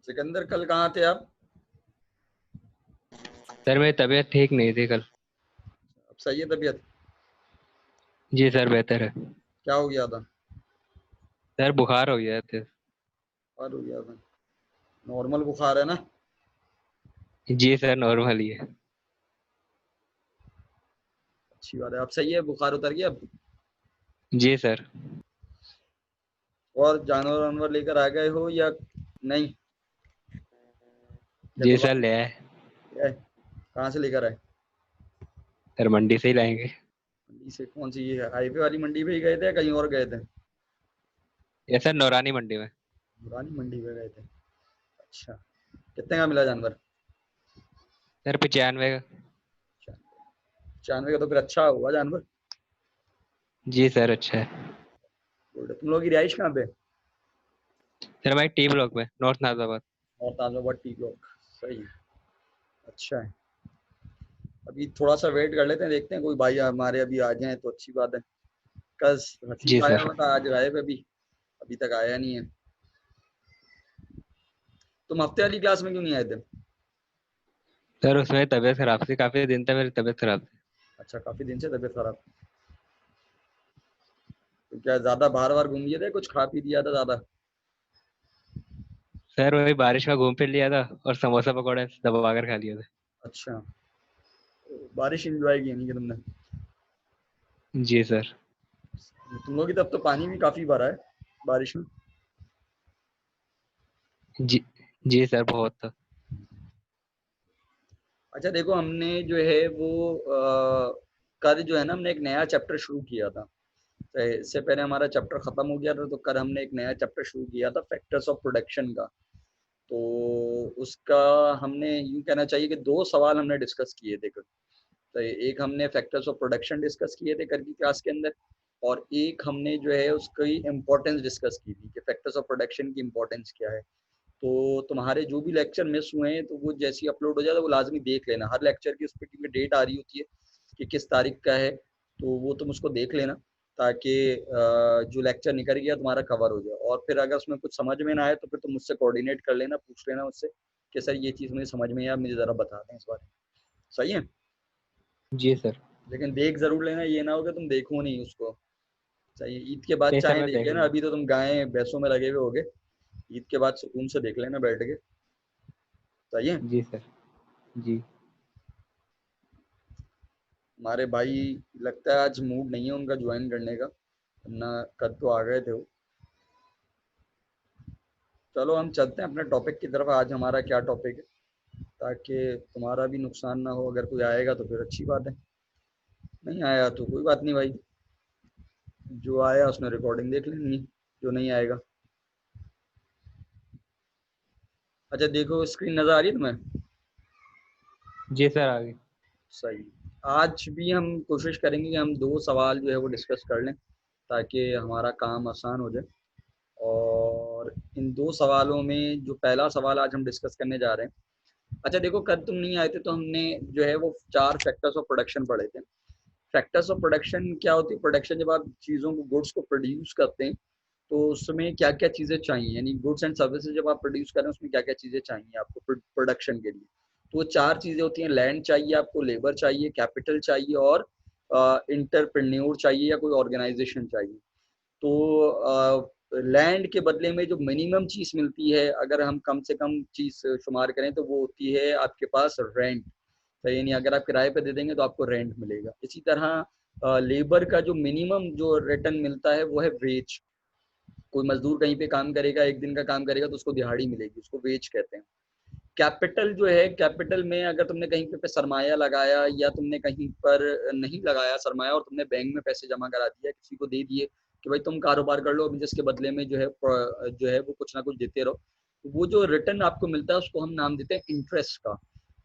सिकंदर, कल कहाँ थे आप? सर मेरी तबीयत ठीक नहीं थी कल। अब सही है तबीयत? जी सर बेहतर है। क्या हो गया था? सर बुखार हो गया था। बुखार हो गया था? नॉर्मल बुखार है ना? जी सर नॉर्मल ही है। अच्छी बात है। अब सही है, बुखार उतर गया अब? जी सर। और जानवर वानवर लेकर आ गए हो या नहीं? या जी सर दोबारा ले आए। ले आए? कहाँ से लेकर आए? सर मंडी से ही लाएंगे। मंडी से? कौन सी, ये हाईवे वाली मंडी पे ही गए थे या कहीं और गए थे? ये सर नौरानी मंडी में। पुरानी मंडी पे गए थे। अच्छा। कितने का मिला जानवर? सर 95 का। 95 का तो फिर अच्छा हुआ जानवर। जी सर अच्छा है। गुड। तुम लोग की रिहाइश कहाँ पे? सर हमारी टी ब्लॉक में नॉर्थ नाजाबाद। और ताजमहल टी ब्लॉक। सही है। अच्छा है। अभी थोड़ा सा वेट कर लेते हैं, देखते हैं कोई भाई हमारे अभी आ जाए तो अच्छी बात है। कल जी हसीब आया सर। हुआ था, आज गायब है अभी। अभी तक आया नहीं है। तुम हफ्ते वाली क्लास में क्यों नहीं आए थे? सर उसमें तबीयत खराब थी, काफी दिन तक मेरी तबीयत खराब थी। अच्छा, काफी दिन से तबीयत खराब। तो क्या ज्यादा बाहर बाहर घूम लिए थे, कुछ खा पी दिया था ज्यादा? सर वही बारिश में घूम फिर लिया था और समोसा पकौड़े दबा कर खा लिए थे। अच्छा। तो बारिश एंजॉय की नहीं कि तुमने? जी सर। तुम लोग की तरफ तो पानी भी काफी भरा है बारिश में। जी। जी सर बहुत था। अच्छा देखो, हमने जो है वो कल जो है ना, हमने एक नया चैप्टर शुरू किया था। तो इससे पहले हमारा चैप्टर खत्म हो गया था, तो कल हमने एक नया चैप्टर शुरू किया था, फैक्टर्स ऑफ प्रोडक्शन का। तो उसका हमने यूं कहना चाहिए कि दो सवाल हमने डिस्कस किए थे कल। तो एक हमने फैक्टर्स ऑफ प्रोडक्शन डिस्कस किए थे कल की क्लास के अंदर। और एक हमने जो है उसकी इम्पोर्टेंस डिस्कस की थी कि फैक्टर्स ऑफ प्रोडक्शन की इम्पोर्टेंस क्या है। तो तुम्हारे जो भी लेक्चर मिस हुए हैं तो वो जैसे ही अपलोड हो जाए तो वो लाजमी देख लेना, हर लेक्चर की उस पर क्योंकि डेट आ रही होती है कि किस तारीख का है। तो वो तुम उसको देख लेना, ताकि जो लेक्चर निकल गया तुम्हारा कवर हो जाए। और फिर अगर उसमें कुछ समझ में ना आए तो फिर तुम मुझसे कोऑर्डिनेट कर लेना, पूछ लेना उससे कि सर ये चीज़ मुझे समझ में आया, मुझे ज़रा बता दें इस बारे में। सही है? जी सर। लेकिन देख जरूर लेना, ये ना हो कि तुम देखो नहीं उसको। सही है? ईद के बाद नहीं सर चाहे मैं देख देख लेना, लूंगा। अभी तो तुम गाय भैंसों में लगे हुए होगे। ईद के बाद सुकून से देख लेना बैठ के। सही है? जी सर। जी। हमारे भाई, लगता है आज मूड नहीं है उनका ज्वाइन करने का, वरना कल तो आ गए थे वो। चलो हम चलते हैं अपने टॉपिक की तरफ। आज हमारा क्या टॉपिक है, ताकि तुम्हारा भी नुकसान ना हो। अगर कोई आएगा तो फिर अच्छी बात है, नहीं आया तो कोई बात नहीं भाई। जो आया उसने रिकॉर्डिंग देख लेनी है, जो नहीं आएगा। अच्छा देखो, स्क्रीन नज़र आ रही है तुम्हें? जी सर आगे। सही। आज भी हम कोशिश करेंगे कि हम दो सवाल जो है वो डिस्कस कर लें, ताकि हमारा काम आसान हो जाए। और इन दो सवालों में जो पहला सवाल आज हम डिस्कस करने जा रहे हैं। अच्छा देखो, कल तुम नहीं आए थे तो हमने जो है वो चार फैक्टर्स ऑफ प्रोडक्शन पढ़े थे। फैक्टर्स ऑफ प्रोडक्शन क्या होती है? प्रोडक्शन, जब आप चीज़ों को, गुड्स को प्रोड्यूस करते हैं तो उसमें क्या क्या चीज़ें चाहिए, यानी गुड्स एंड सर्विसेज जब आप प्रोड्यूस करें उसमें क्या क्या चीज़ें चाहिए आपको प्रोडक्शन के लिए। तो वो चार चीज़ें होती हैं। लैंड चाहिए आपको, लेबर चाहिए, कैपिटल चाहिए, और इंटरप्रेन्योर चाहिए या कोई ऑर्गेनाइजेशन चाहिए। तो लैंड के बदले में जो मिनिमम चीज़ मिलती है, अगर हम कम से कम चीज़ शुमार करें, तो वो होती है आपके पास रेंट। सही नहीं? अगर आप किराए पे दे देंगे तो आपको रेंट मिलेगा। इसी तरह लेबर का जो मिनिमम जो रिटर्न मिलता है वो है वेज। कोई मजदूर कहीं पे काम करेगा, एक दिन का काम करेगा तो उसको दिहाड़ी मिलेगी, उसको वेज कहते हैं। कैपिटल जो है, कैपिटल में अगर तुमने कहीं पे सरमाया लगाया या तुमने कहीं पर नहीं लगाया सरमाया और तुमने बैंक में पैसे जमा करा दिया, किसी को दे दिए कि भाई तुम कारोबार कर लो, जिसके बदले में जो है वो कुछ ना कुछ देते रहो, तो वो जो रिटर्न आपको मिलता है उसको हम नाम देते हैं इंटरेस्ट का।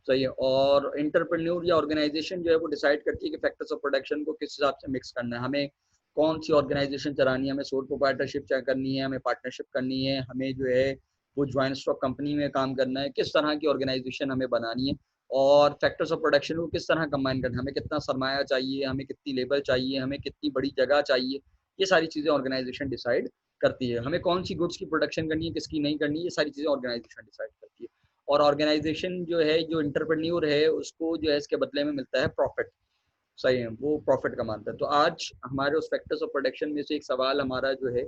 सही है? और इंटरप्रेन्योर या ऑर्गेनाइजेशन जो है वो डिसाइड करती है कि फैक्टर्स ऑफ प्रोडक्शन को किस हिसाब से मिक्स करना है, हमें कौन सी ऑर्गेनाइजेशन चलानी है, हमें सोल प्रोप्राइटरशिप करनी है, हमें पार्टनरशिप करनी है, हमें जो है वो ज्वाइंट स्टॉक कंपनी में काम करना है, किस तरह की ऑर्गेनाइजेशन हमें बनानी है। और फैक्टर्स ऑफ प्रोडक्शन को किस तरह कंबाइन करना है, हमें कितना सरमाया चाहिए, हमें कितनी लेबर चाहिए, हमें कितनी बड़ी जगह चाहिए, ये सारी चीज़ें ऑर्गेनाइजेशन डिसाइड करती है। हमें कौन सी गुड्स की प्रोडक्शन करनी है, किसकी नहीं करनी है, ये सारी चीज़ें ऑर्गेनाइजेशन डिसाइड करती है। और ऑर्गेनाइजेशन जो है, जो एंटरप्रेन्योर है, उसको जो है इसके बदले में मिलता है प्रॉफिट। सही है, वो प्रॉफिट कमाता है। तो आज हमारे उस फैक्टर्स ऑफ प्रोडक्शन में से एक सवाल हमारा जो है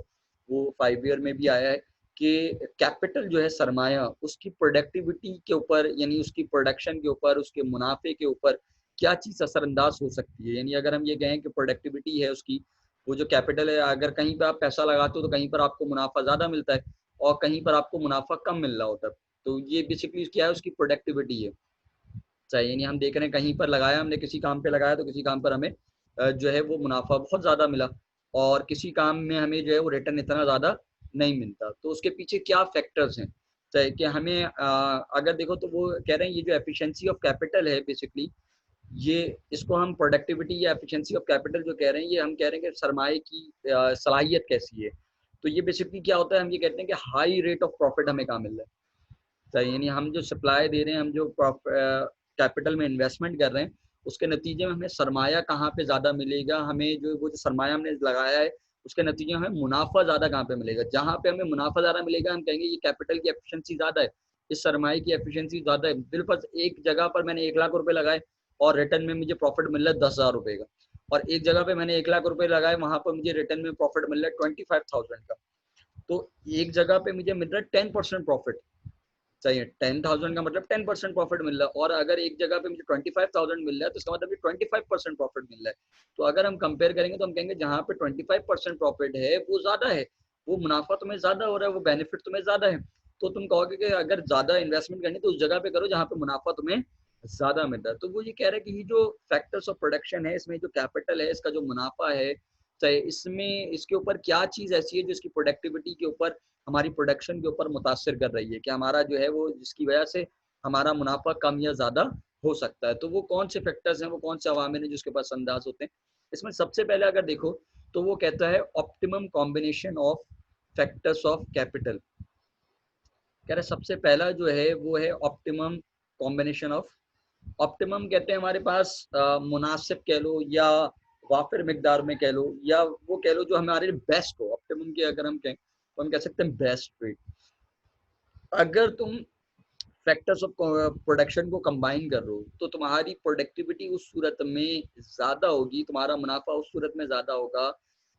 वो 5 ईयर में भी आया है कि कैपिटल जो है, सरमाया, उसकी प्रोडक्टिविटी के ऊपर, यानी उसकी प्रोडक्शन के ऊपर, उसके मुनाफे के ऊपर क्या चीज़ असरअंदाज हो सकती है। यानी अगर हम ये कहें कि प्रोडक्टिविटी है उसकी, वो जो कैपिटल है, अगर कहीं पर आप पैसा लगाते हो तो कहीं पर आपको मुनाफा ज़्यादा मिलता है और कहीं पर आपको मुनाफा कम मिल रहा होता है। तो ये बेसिकली क्या है, उसकी प्रोडक्टिविटी है। चाहिए नहीं, हम देख रहे हैं कहीं पर लगाया हमने, किसी काम पे लगाया तो किसी काम पर हमें जो है वो मुनाफा बहुत ज़्यादा मिला, और किसी काम में हमें जो है वो रिटर्न इतना ज़्यादा नहीं मिलता। तो उसके पीछे क्या फैक्टर्स हैं, चाहे कि हमें अगर देखो तो वो कह रहे हैं ये जो एफिशिएंसी ऑफ कैपिटल है बेसिकली, ये इसको हम प्रोडक्टिविटी या एफिशिएंसी ऑफ कैपिटल जो कह रहे हैं, ये हम कह रहे हैं कि सरमाए की सलाहियत कैसी है। तो ये बेसिकली क्या होता है, हम ये कहते हैं कि हाई रेट ऑफ प्रॉफिट हमें कहाँ मिल रहा है। सही, यानी हम जो सप्लाई दे रहे हैं, हम जो कैपिटल में इन्वेस्टमेंट कर रहे हैं, उसके नतीजे में हमें सरमाया कहाँ पे ज़्यादा मिलेगा, हमें जो वो जो सरमाया हमने लगाया है उसके नतीजे में हमें मुनाफा ज़्यादा कहाँ पे मिलेगा। जहाँ पे हमें मुनाफा ज़्यादा मिलेगा हम कहेंगे ये कैपिटल की एफिशिएंसी ज़्यादा है, इस सरमाए की एफिशिएंसी ज़्यादा है। बिल्कुल एक जगह पर मैंने 1 लाख रुपए लगाए और रिटर्न में मुझे प्रॉफिट मिल रहा है 10,000 रुपए का, और एक जगह पे मैंने 1 लाख रुपए लगाए, वहां पर मुझे रिटर्न में प्रॉफिट मिल रहा है 25,000 का। तो एक जगह पे मुझे मिल रहा है 10% प्रॉफिट। सही है, 10,000 का मतलब 10% प्रॉफिट मिल रहा है, और अगर एक जगह पे मुझे 25,000 मिल रहा है तो इसका मतलब 25% प्रॉफिट मिल रहा है। तो अगर हम कंपेयर करेंगे तो हम कहेंगे जहाँ पे 25% प्रॉफिट है वो ज्यादा है, वो मुनाफा तुम्हें ज्यादा हो रहा है, वो बेनिफिट तुम्हें ज्यादा है। तो तुम कहोगे कि अगर ज्यादा इन्वेस्टमेंट करनी तो उस जगह पे करो जहाँ पे मुनाफा तुम्हें ज्यादा मिल रहा है। तो वो ये कह रहा है कि ये जो फैक्टर्स ऑफ प्रोडक्शन है, इसमें जो कैपिटल है, इसका जो मुनाफा है, चाहे इसमें इसके ऊपर क्या चीज ऐसी है जो इसकी प्रोडक्टिविटी के ऊपर, हमारी प्रोडक्शन के ऊपर मुतासर कर रही है कि हमारा जो है वो जिसकी वजह से हमारा मुनाफा कम या ज़्यादा हो सकता है। तो वो कौन से फैक्टर्स हैं, वो कौन से अवामिल हैं जिसके पास अंदाज होते हैं। इसमें सबसे पहले अगर देखो तो वो कहता है optimum combination of factors of capital. कह रहे सबसे पहला जो है वो है ऑप्टिमम कॉम्बिनेशन ऑफ, ऑप्टिमम कहते हैं हमारे पास मुनासिब कह लो या वाफिर मिकदार में कह लो, या वो कह लो जो हमारे लिए बेस्ट हो। ऑप्टिमम की अगर हम कहें तो हम कह सकते हैं बेस्ट रेट। अगर तुम फैक्टर्स ऑफ प्रोडक्शन को कंबाइन कर रहे हो तो तुम्हारी प्रोडक्टिविटी उस सूरत में ज्यादा होगी, तुम्हारा मुनाफा उस सूरत में ज्यादा होगा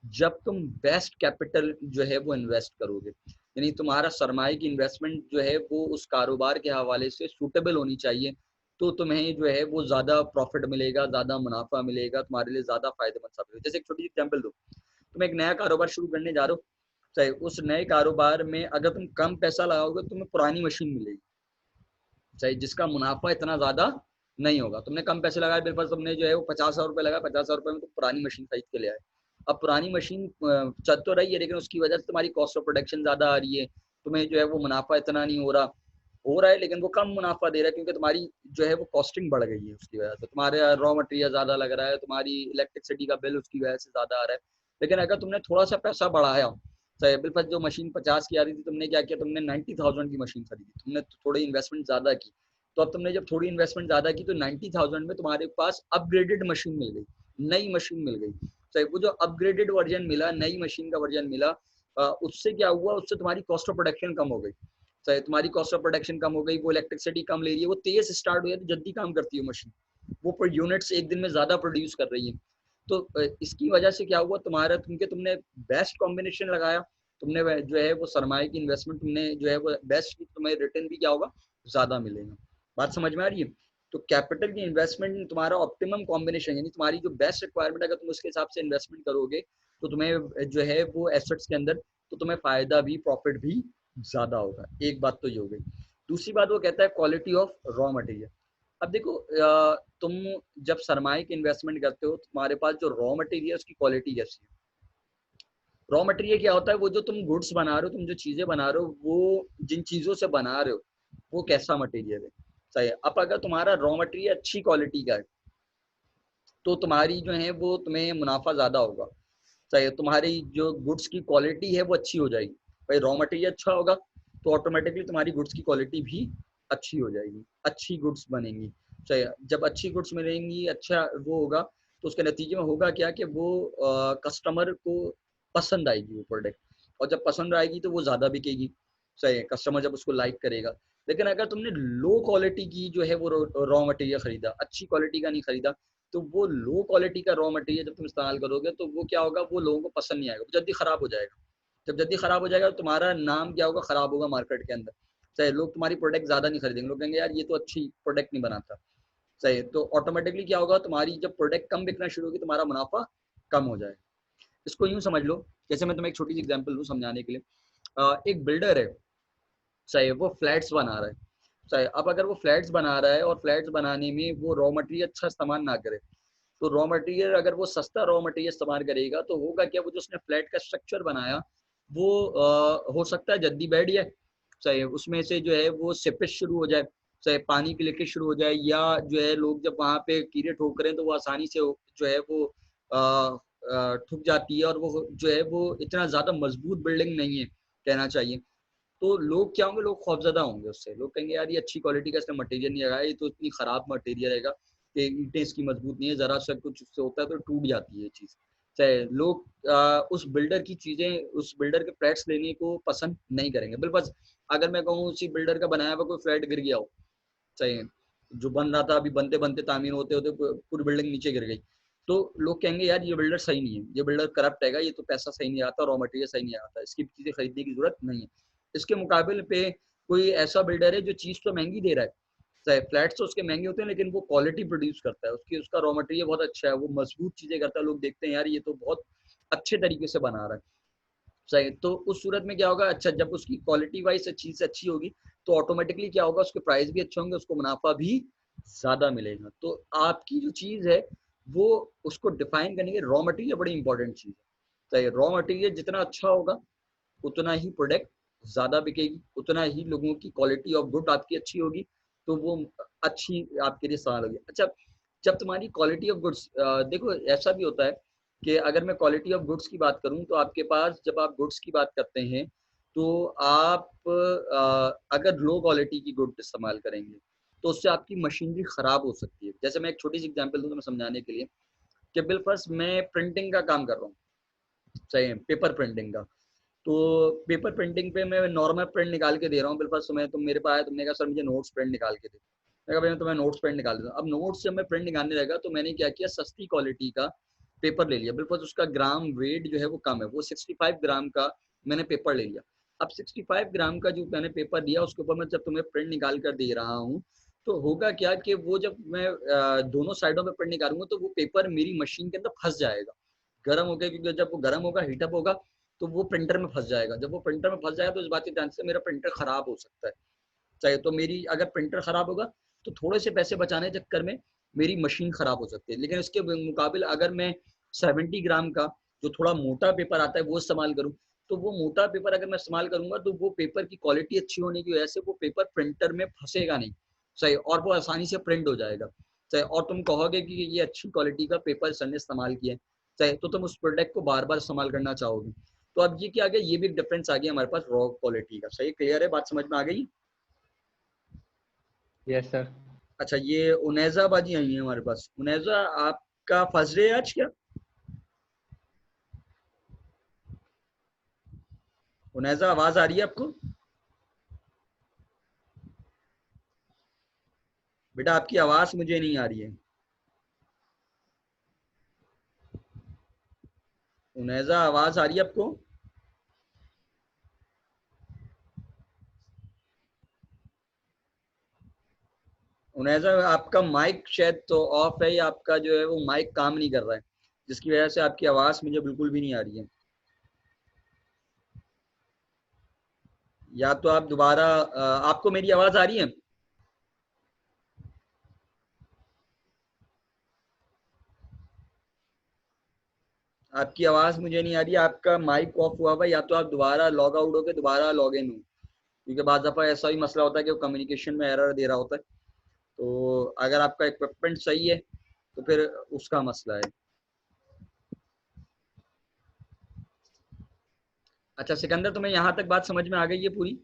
जब तुम बेस्ट कैपिटल जो है वो इन्वेस्ट करोगे। यानी तुम्हारा सरमाए की इन्वेस्टमेंट जो है वो उस कारोबार के हवाले से सूटेबल होनी चाहिए, तो तुम्हें जो है वो ज्यादा प्रॉफिट मिलेगा, ज्यादा मुनाफा मिलेगा, तुम्हारे लिए ज्यादा फायदेमंद साबित होगा। जैसे एक छोटी सी एग्जाम्पल दो, तुम एक नया कारोबार शुरू करने जा रहे हो, चाहे उस नए कारोबार में अगर तुम कम पैसा लगाओगे तो तुम्हें पुरानी मशीन मिलेगी, चाहे जिसका मुनाफा इतना ज्यादा नहीं होगा। तुमने कम पैसे लगाए, बिल्कुल तुमने जो है वो 50,000 रुपए लगाए, 50,000 रुपए में तुम पुरानी मशीन खरीद के ले आए। अब पुरानी मशीन चल तो रही है लेकिन उसकी वजह से तुम्हारी कॉस्ट ऑफ प्रोडक्शन ज्यादा आ रही है, तुम्हें जो है वो मुनाफा इतना नहीं हो रहा है, लेकिन वो कम मुनाफा दे रहा है क्योंकि तुम्हारी जो है वो कॉस्टिंग बढ़ गई है। उसकी वजह से तुम्हारे रॉ मटेरियल ज्यादा लग रहा है, तुम्हारी इलेक्ट्रिसिटी का बिल उसकी वजह से ज्यादा आ रहा है। लेकिन अगर तुमने थोड़ा सा पैसा बढ़ाया, बिल्कुल जो मशीन 50 की आ रही थी, तुमने क्या किया, तुमने 90,000 की मशीन खरीदी, तुमने थोड़ी इन्वेस्टमेंट ज्यादा की। तो अब तुमने जब थोड़ी इन्वेस्टमेंट ज्यादा की तो 90,000 में तुम्हारे पास अपग्रेडेड मशीन मिल गई, नई मशीन मिल गई। चाहे वो जो अपग्रेडेड वर्जन मिला, नई मशीन का वर्जन मिला, उससे क्या हुआ, उससे तुम्हारी कॉस्ट ऑफ प्रोडक्शन कम हो गई। चाहे तुम्हारी कॉस्ट ऑफ प्रोडक्शन कम हो गई, वो इलेक्ट्रिसिटी कम ले रही है, वो तेज स्टार्ट हुई है तो जल्दी काम करती है मशीन, वो पर यूनिट्स एक दिन में ज्यादा प्रोड्यूस कर रही है। तो इसकी वजह से क्या हुआ, तुम्हारा तुमने बेस्ट कॉम्बिनेशन लगाया, तुमने जो है वो सरमाए की इन्वेस्टमेंट तुमने जो है वो बेस्ट की, तुम्हें रिटर्न भी क्या होगा, ज्यादा मिलेगा। बात समझ में आ रही है। तो कैपिटल की इन्वेस्टमेंट तुम्हारा ऑप्टिमम कॉम्बिनेशन, यानी तुम्हारी जो बेस्ट रिक्वायरमेंट, अगर तुम उसके हिसाब से इन्वेस्टमेंट करोगे तो तुम्हें जो है वो एसेट्स के अंदर तो तुम्हें फायदा भी, प्रॉफिट भी ज्यादा होगा। एक बात तो ये हो गई। दूसरी बात वो कहता है क्वालिटी ऑफ रॉ मटेरियल। अब देखो तुम जब सरमाए की इन्वेस्टमेंट करते हो, तुम्हारे पास जो रॉ मटेरियल उसकी क्वालिटी कैसी है। रॉ मटेरियल क्या होता है, वो जो तुम गुड्स बना रहे हो, तुम जो चीजें बना रहे हो, वो जिन चीजों से बना रहे हो वो कैसा मटेरियल है। सही है। अब अगर तुम्हारा रॉ मटेरियल अच्छी क्वालिटी का है तो तुम्हारी जो है वो तुम्हें मुनाफा ज्यादा होगा। सही है। तुम्हारी जो गुड्स की क्वालिटी है वो अच्छी हो जाएगी। भाई रॉ मटेरियल अच्छा होगा तो ऑटोमेटिकली तुम्हारी गुड्स की क्वालिटी भी अच्छी हो जाएगी, अच्छी गुड्स बनेंगी। सही है। जब अच्छी गुड्स मिलेंगी, अच्छा वो होगा, तो उसके नतीजे में होगा क्या कि वो कस्टमर को पसंद आएगी वो प्रोडक्ट। और जब पसंद आएगी तो वो ज़्यादा बिकेगी, सही है, कस्टमर जब उसको लाइक करेगा। लेकिन अगर तुमने लो क्वालिटी की जो है वो रॉ मटेरियल खरीदा, अच्छी क्वालिटी का नहीं खरीदा, तो वो लो क्वालिटी का रॉ मटेरियल जब तुम इस्तेमाल करोगे तो वो क्या होगा, वो लोगों को पसंद नहीं आएगा, वो जल्दी खराब हो जाएगा। जब जल्दी खराब हो जाएगा तो तुम्हारा नाम क्या होगा, खराब होगा मार्केट के अंदर। सही, लोग तुम्हारी प्रोडक्ट ज़्यादा नहीं खरीदेंगे, लोग कहेंगे यार ये तो अच्छी प्रोडक्ट नहीं बनाता। सही, तो ऑटोमेटिकली क्या होगा, तुम्हारी जब प्रोडक्ट कम बिकना शुरू होगी तुम्हारा मुनाफा कम हो जाएगा। इसको यूं समझ लो, जैसे मैं तुम्हें एक छोटी सी एग्जांपल दूं समझाने के लिए। एक बिल्डर है, सही, वो फ्लैट्स बना रहा है। सही, अब अगर वो फ्लैट्स बना रहा है और फ्लैट्स बनाने में वो रॉ मटेरियल अच्छा इस्तेमाल ना करे, तो रॉ मटेरियल अगर वो सस्ता रॉ मटेरियल इस्तेमाल करेगा तो होगा क्या, वो जो उसने फ्लैट का स्ट्रक्चर बनाया वो हो सकता है जल्दी बैठ जाए। सही, उसमें से जो है वो सिपेज शुरू हो जाए, सही, पानी की लीकेज शुरू हो जाए, या जो है लोग जब वहाँ पे कीड़े ठोकरें तो वो आसानी से जो है वो ठुक जाती है, और वो जो है वो इतना ज़्यादा मजबूत बिल्डिंग नहीं है कहना चाहिए। तो लोग क्या होंगे, लोग खौफजदा होंगे उससे, लोग कहेंगे यार ये अच्छी क्वालिटी का इसने मटेरियल नहीं लगाया, ये तो इतनी खराब मटेरियल रहेगा कि ईंटें इसकी मजबूत नहीं है, जरा सा कुछ उससे होता है तो टूट जाती है ये चीज़। चाहे लोग उस बिल्डर की चीज़ें, उस बिल्डर के फ्लैट्स लेने को पसंद नहीं करेंगे। बस अगर मैं कहूँ उसी बिल्डर का बनाया हुआ कोई फ्लैट गिर गया हो, चाहिए, जो बन रहा था अभी बनते बनते तामीर होते होते पूरी बिल्डिंग नीचे गिर गई, तो लोग कहेंगे यार ये बिल्डर सही नहीं है, ये बिल्डर करप्ट है, ये तो पैसा सही नहीं आता, रॉ मटेरियल सही नहीं आता, इसकी चीज़ें खरीदने की जरूरत नहीं है। इसके मुकाबले पे कोई ऐसा बिल्डर है जो चीज़ तो महंगी दे रहा है, चाहे फ्लैट्स तो उसके महंगे होते हैं लेकिन वो क्वालिटी प्रोड्यूस करता है, उसकी उसका रॉ मटेरियल बहुत अच्छा है, वो मजबूत चीज़ें करता है, लोग देखते हैं यार ये तो बहुत अच्छे तरीके से बना रहा है। सही, तो उस सूरत में क्या होगा, अच्छा जब उसकी क्वालिटी वाइज चीज़ से अच्छी होगी तो ऑटोमेटिकली क्या होगा, उसके प्राइस भी अच्छे होंगे, उसको मुनाफा भी ज़्यादा मिलेगा। तो आपकी जो चीज़ है वो, उसको डिफाइन करने के रॉ मटेरियल बड़ी इंपॉर्टेंट चीज़ है। सही, रॉ मटेरियल जितना अच्छा होगा उतना ही प्रोडक्ट ज़्यादा बिकेगी, उतना ही लोगों की क्वालिटी ऑफ गुड आपकी अच्छी होगी, तो वो अच्छी आपके लिए सवाल होगी। अच्छा, जब तुम्हारी क्वालिटी ऑफ गुड्स, देखो ऐसा भी होता है कि अगर मैं क्वालिटी ऑफ गुड्स की बात करूं तो आपके पास, जब आप गुड्स की बात करते हैं तो आप अगर लो क्वालिटी की गुड इस्तेमाल करेंगे तो उससे आपकी मशीनरी खराब हो सकती है। जैसे मैं एक छोटी सी एग्जांपल दूं तुम्हें समझाने के लिए, कि बिलफर्स मैं प्रिंटिंग का काम कर रहा हूँ, सही है, पेपर प्रिंटिंग का। तो पेपर प्रिंटिंग पे मैं नॉर्मल प्रिंट निकाल के दे रहा हूँ, बिलफर्स तुम्हें, तुम मेरे पास आए, तुमने कहा सर मुझे नोट्स प्रिंट निकाल के दे, मैं कहा भाई मैं तुम्हें नोट्स प्रिंट निकाल देता हूँ। अब नोट्स जब मैं प्रिंट निकालने लगा तो मैंने क्या किया, सस्ती क्वालिटी का पेपर ले लिया, बिल्कुल उसका ग्राम वेट जो है वो कम है, वो 65 ग्राम का मैंने पेपर ले लिया। अब 65 ग्राम का जो मैंने पेपर लिया उसके ऊपर मैं जब तुम्हें प्रिंट निकाल कर दे रहा हूँ, तो होगा क्या कि वो जब मैं दोनों साइडों में प्रिंट निकालूंगा तो वो पेपर मेरी मशीन के अंदर फंस जाएगा, गर्म हो गया, क्योंकि जब वो गर्म होगा, हीटअप होगा, तो वो प्रिंटर में फंस जाएगा। जब वो प्रिंटर में फंस जाएगा तो इस बात की चांस है मेरा प्रिंटर खराब हो सकता है। चाहे तो मेरी अगर प्रिंटर खराब होगा तो थोड़े से पैसे बचाने के चक्कर में मेरी मशीन खराब हो सकती है। लेकिन इसके मुकाबले अगर मैं 70 ग्राम का जो थोड़ा मोटा पेपर आता है वो इस्तेमाल करूँ, तो वो मोटा पेपर अगर मैं इस्तेमाल करूंगा तो वो पेपर की क्वालिटी अच्छी होने की वजह से वो पेपर प्रिंटर में फंसेगा नहीं, सही, और वो आसानी से प्रिंट हो जाएगा, सही, और तुम कहोगे कि ये अच्छी क्वालिटी का पेपर सर ने इस्तेमाल किया है, सही, तो तुम उस प्रोडक्ट को बार बार इस्तेमाल करना चाहोगे। तो अब ये क्या आ गया, ये भी एक डिफरेंस आ गया हमारे पास रॉ क्वालिटी का। सही, क्लियर है, बात समझ में आ गई। Yes sir. अच्छा, ये उनेजा बाजी आई है हमारे पास। उनेजा, आपका फर्स्ट डे आज क्या? उनेजा, आवाज आ रही है आपको? बेटा आपकी आवाज मुझे नहीं आ रही है। उनेजा, आवाज आ रही है आपको? उनेजा, आपका माइक शायद तो ऑफ है, या आपका जो है वो माइक काम नहीं कर रहा है, जिसकी वजह से आपकी आवाज मुझे बिल्कुल भी नहीं आ रही है। या तो आप दोबारा, आपको मेरी आवाज आ रही है? आपकी आवाज मुझे नहीं आ रही है, आपका माइक ऑफ हुआ हुआ है, या तो आप दोबारा लॉग आउट होकर दोबारा लॉग इन हो, क्योंकि बाद दफा ऐसा भी मसला होता है कि वो कम्युनिकेशन में एरर दे रहा होता है। तो अगर आपका इक्विपमेंट सही है तो फिर उसका मसला है। अच्छा सिकंदर, तुम्हें यहाँ तक बात समझ में आ गई है पूरी?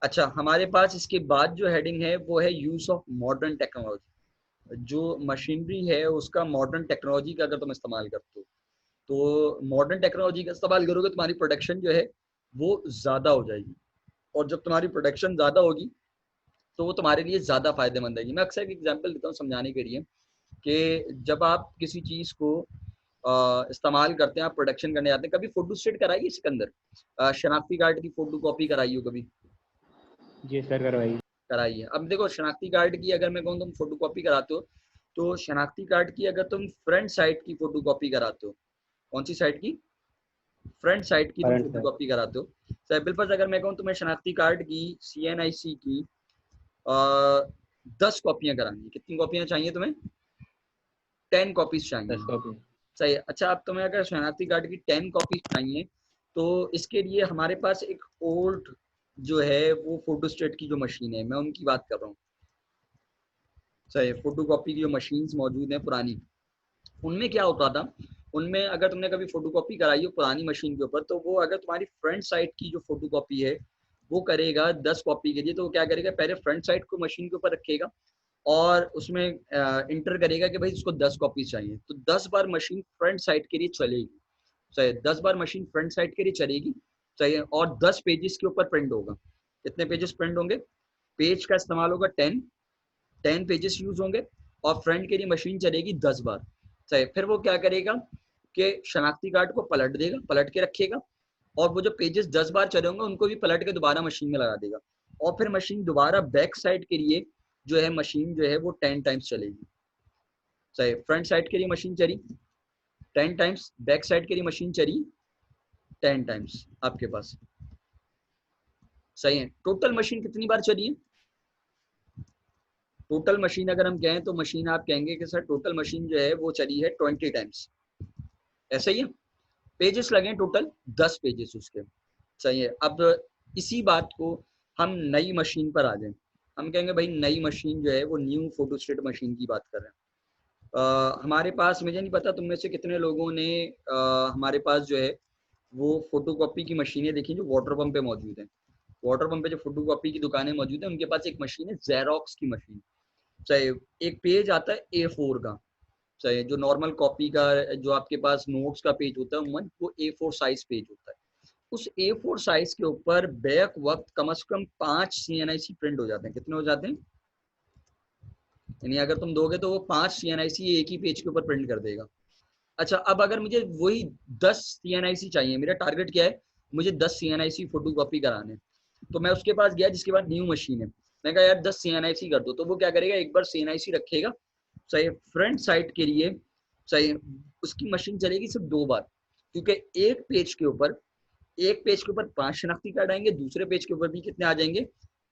अच्छा, हमारे पास इसके बाद जो हेडिंग है वो है यूज ऑफ मॉडर्न टेक्नोलॉजी। जो मशीनरी है उसका मॉडर्न टेक्नोलॉजी का अगर तुम इस्तेमाल करते हो, तो मॉडर्न टेक्नोलॉजी का इस्तेमाल करोगे, तुम्हारी प्रोडक्शन जो है वो ज़्यादा हो जाएगी। और जब तुम्हारी प्रोडक्शन ज़्यादा होगी तो वो तुम्हारे लिए ज़्यादा फायदेमंद रहेगी। मैं अक्सर एक एग्जांपल देता हूँ समझाने के लिए, कि जब आप किसी चीज़ को इस्तेमाल करते हैं, आप प्रोडक्शन करने जाते हैं, कभी फोटो स्टेट कराई है सिकंदर? शनाख्ती कार्ड की फोटो कॉपी कराई हो कभी? जी सर, करवाइए। कराई है। अब देखो, शनाख्ती कार्ड की अगर मैं कहूँ तुम फोटो कॉपी कराते हो, तो शनाख्ती कार्ड की अगर तुम फ्रंट साइड की फोटो कॉपी कराते हो, कौन सी साइड की? फ्रंट साइड की तुम फ्रंट फोटो सर। कॉपी कराते हो। सैंपल पर अगर मैं कहूँ तुम्हें शनाख्ती कार्ड की, CNIC की 10 कॉपियां करानी, कितनी कॉपियां चाहिए तुम्हें? 10 कॉपीज 10 चाहिए। कॉपी। सही है। अच्छा, अब तुम्हें अगर शनाख्ती कार्ड की 10 कॉपीज चाहिए, तो इसके लिए हमारे पास एक ओल्ड जो है वो फोटोस्टेट की जो मशीन है, मैं उनकी बात कर रहा हूँ। सही है। फोटो कॉपी की जो मशीन्स मौजूद हैं पुरानी, उनमें क्या होता था, उनमें अगर तुमने कभी फोटो कॉपी कराई हो पुरानी मशीन के ऊपर, तो वो अगर तुम्हारी फ्रंट साइड की जो फोटो कॉपी है वो करेगा 10 कॉपी के लिए, तो वो क्या करेगा, पहले फ्रंट साइड को मशीन के ऊपर रखेगा और उसमें इंटर करेगा कि भाई इसको 10 कॉपी चाहिए, तो 10 बार मशीन फ्रंट साइड के लिए चलेगी। सही है। 10 बार मशीन फ्रंट साइड के लिए चलेगी। सही है। और 10 पेजेस के ऊपर प्रिंट होगा। कितने पेजेस प्रिंट होंगे? पेज का इस्तेमाल होगा 10 पेजेस यूज होंगे, और फ्रंट के लिए मशीन चलेगी 10 बार। सही। फिर वो क्या करेगा कि शनाख्ती कार्ड को पलट देगा, पलट के रखेगा, और वो जो पेजेस 10 बार चले होंगे उनको भी पलट के दोबारा मशीन में लगा देगा, और फिर मशीन दोबारा बैक साइड के लिए जो है मशीन जो है वो 10 टाइम्स चलेगी। सही। फ्रंट साइड के लिए मशीन चली 10 टाइम्स, बैक साइड के लिए मशीन चली 10 टाइम्स आपके पास। सही है। टोटल मशीन कितनी बार चली है? टोटल मशीन अगर हम कहें तो मशीन आप कहेंगे कि सर टोटल मशीन जो है वो चली है 20 टाइम्स। ऐसा ही है। पेजेस लगे टोटल 10 पेजेस उसके। सही है। अब इसी बात को हम नई मशीन पर आ जाएं, हम कहेंगे भाई नई मशीन जो है वो न्यू फोटोस्टेट मशीन की बात कर रहे हैं। हमारे पास, मुझे नहीं पता तुम में से कितने लोगों ने हमारे पास जो है वो फोटोकॉपी की मशीनें देखी जो वाटर पंप पे मौजूद है। वाटर पंप पे जो फोटोकॉपी की दुकानें मौजूद है, उनके पास एक मशीन है जेरोक्स की मशीन। चाहे एक पेज आता है A4 का, चाहे जो नॉर्मल कॉपी का, जो आपके पास नोट्स का पेज होता है उमन, वो A4 साइज पेज होता है। उस A4 साइज के ऊपर बैक वक्त कम से कम 5 CNIC प्रिंट हो जाते हैं। कितने हो जाते हैं? यानी अगर तुम दोगे तो वो 5 CNIC एक ही पेज के ऊपर प्रिंट कर देगा। अच्छा, अब अगर मुझे वही 10 CNIC चाहिए, मेरा टारगेट क्या है, मुझे 10 CNIC फोटो कॉपी कराने, तो मैं उसके पास गया जिसके पास न्यू मशीन है, मैं कहा यार 10 CNIC कर दो, तो वो क्या करेगा, एक बार CNIC रखेगा। सही। फ्रंट साइड के लिए सही, उसकी मशीन चलेगी सिर्फ 2 बार, क्योंकि एक पेज के ऊपर 5 शनाख्ती कार्ड आएंगे, दूसरे पेज के ऊपर भी कितने आ जाएंगे,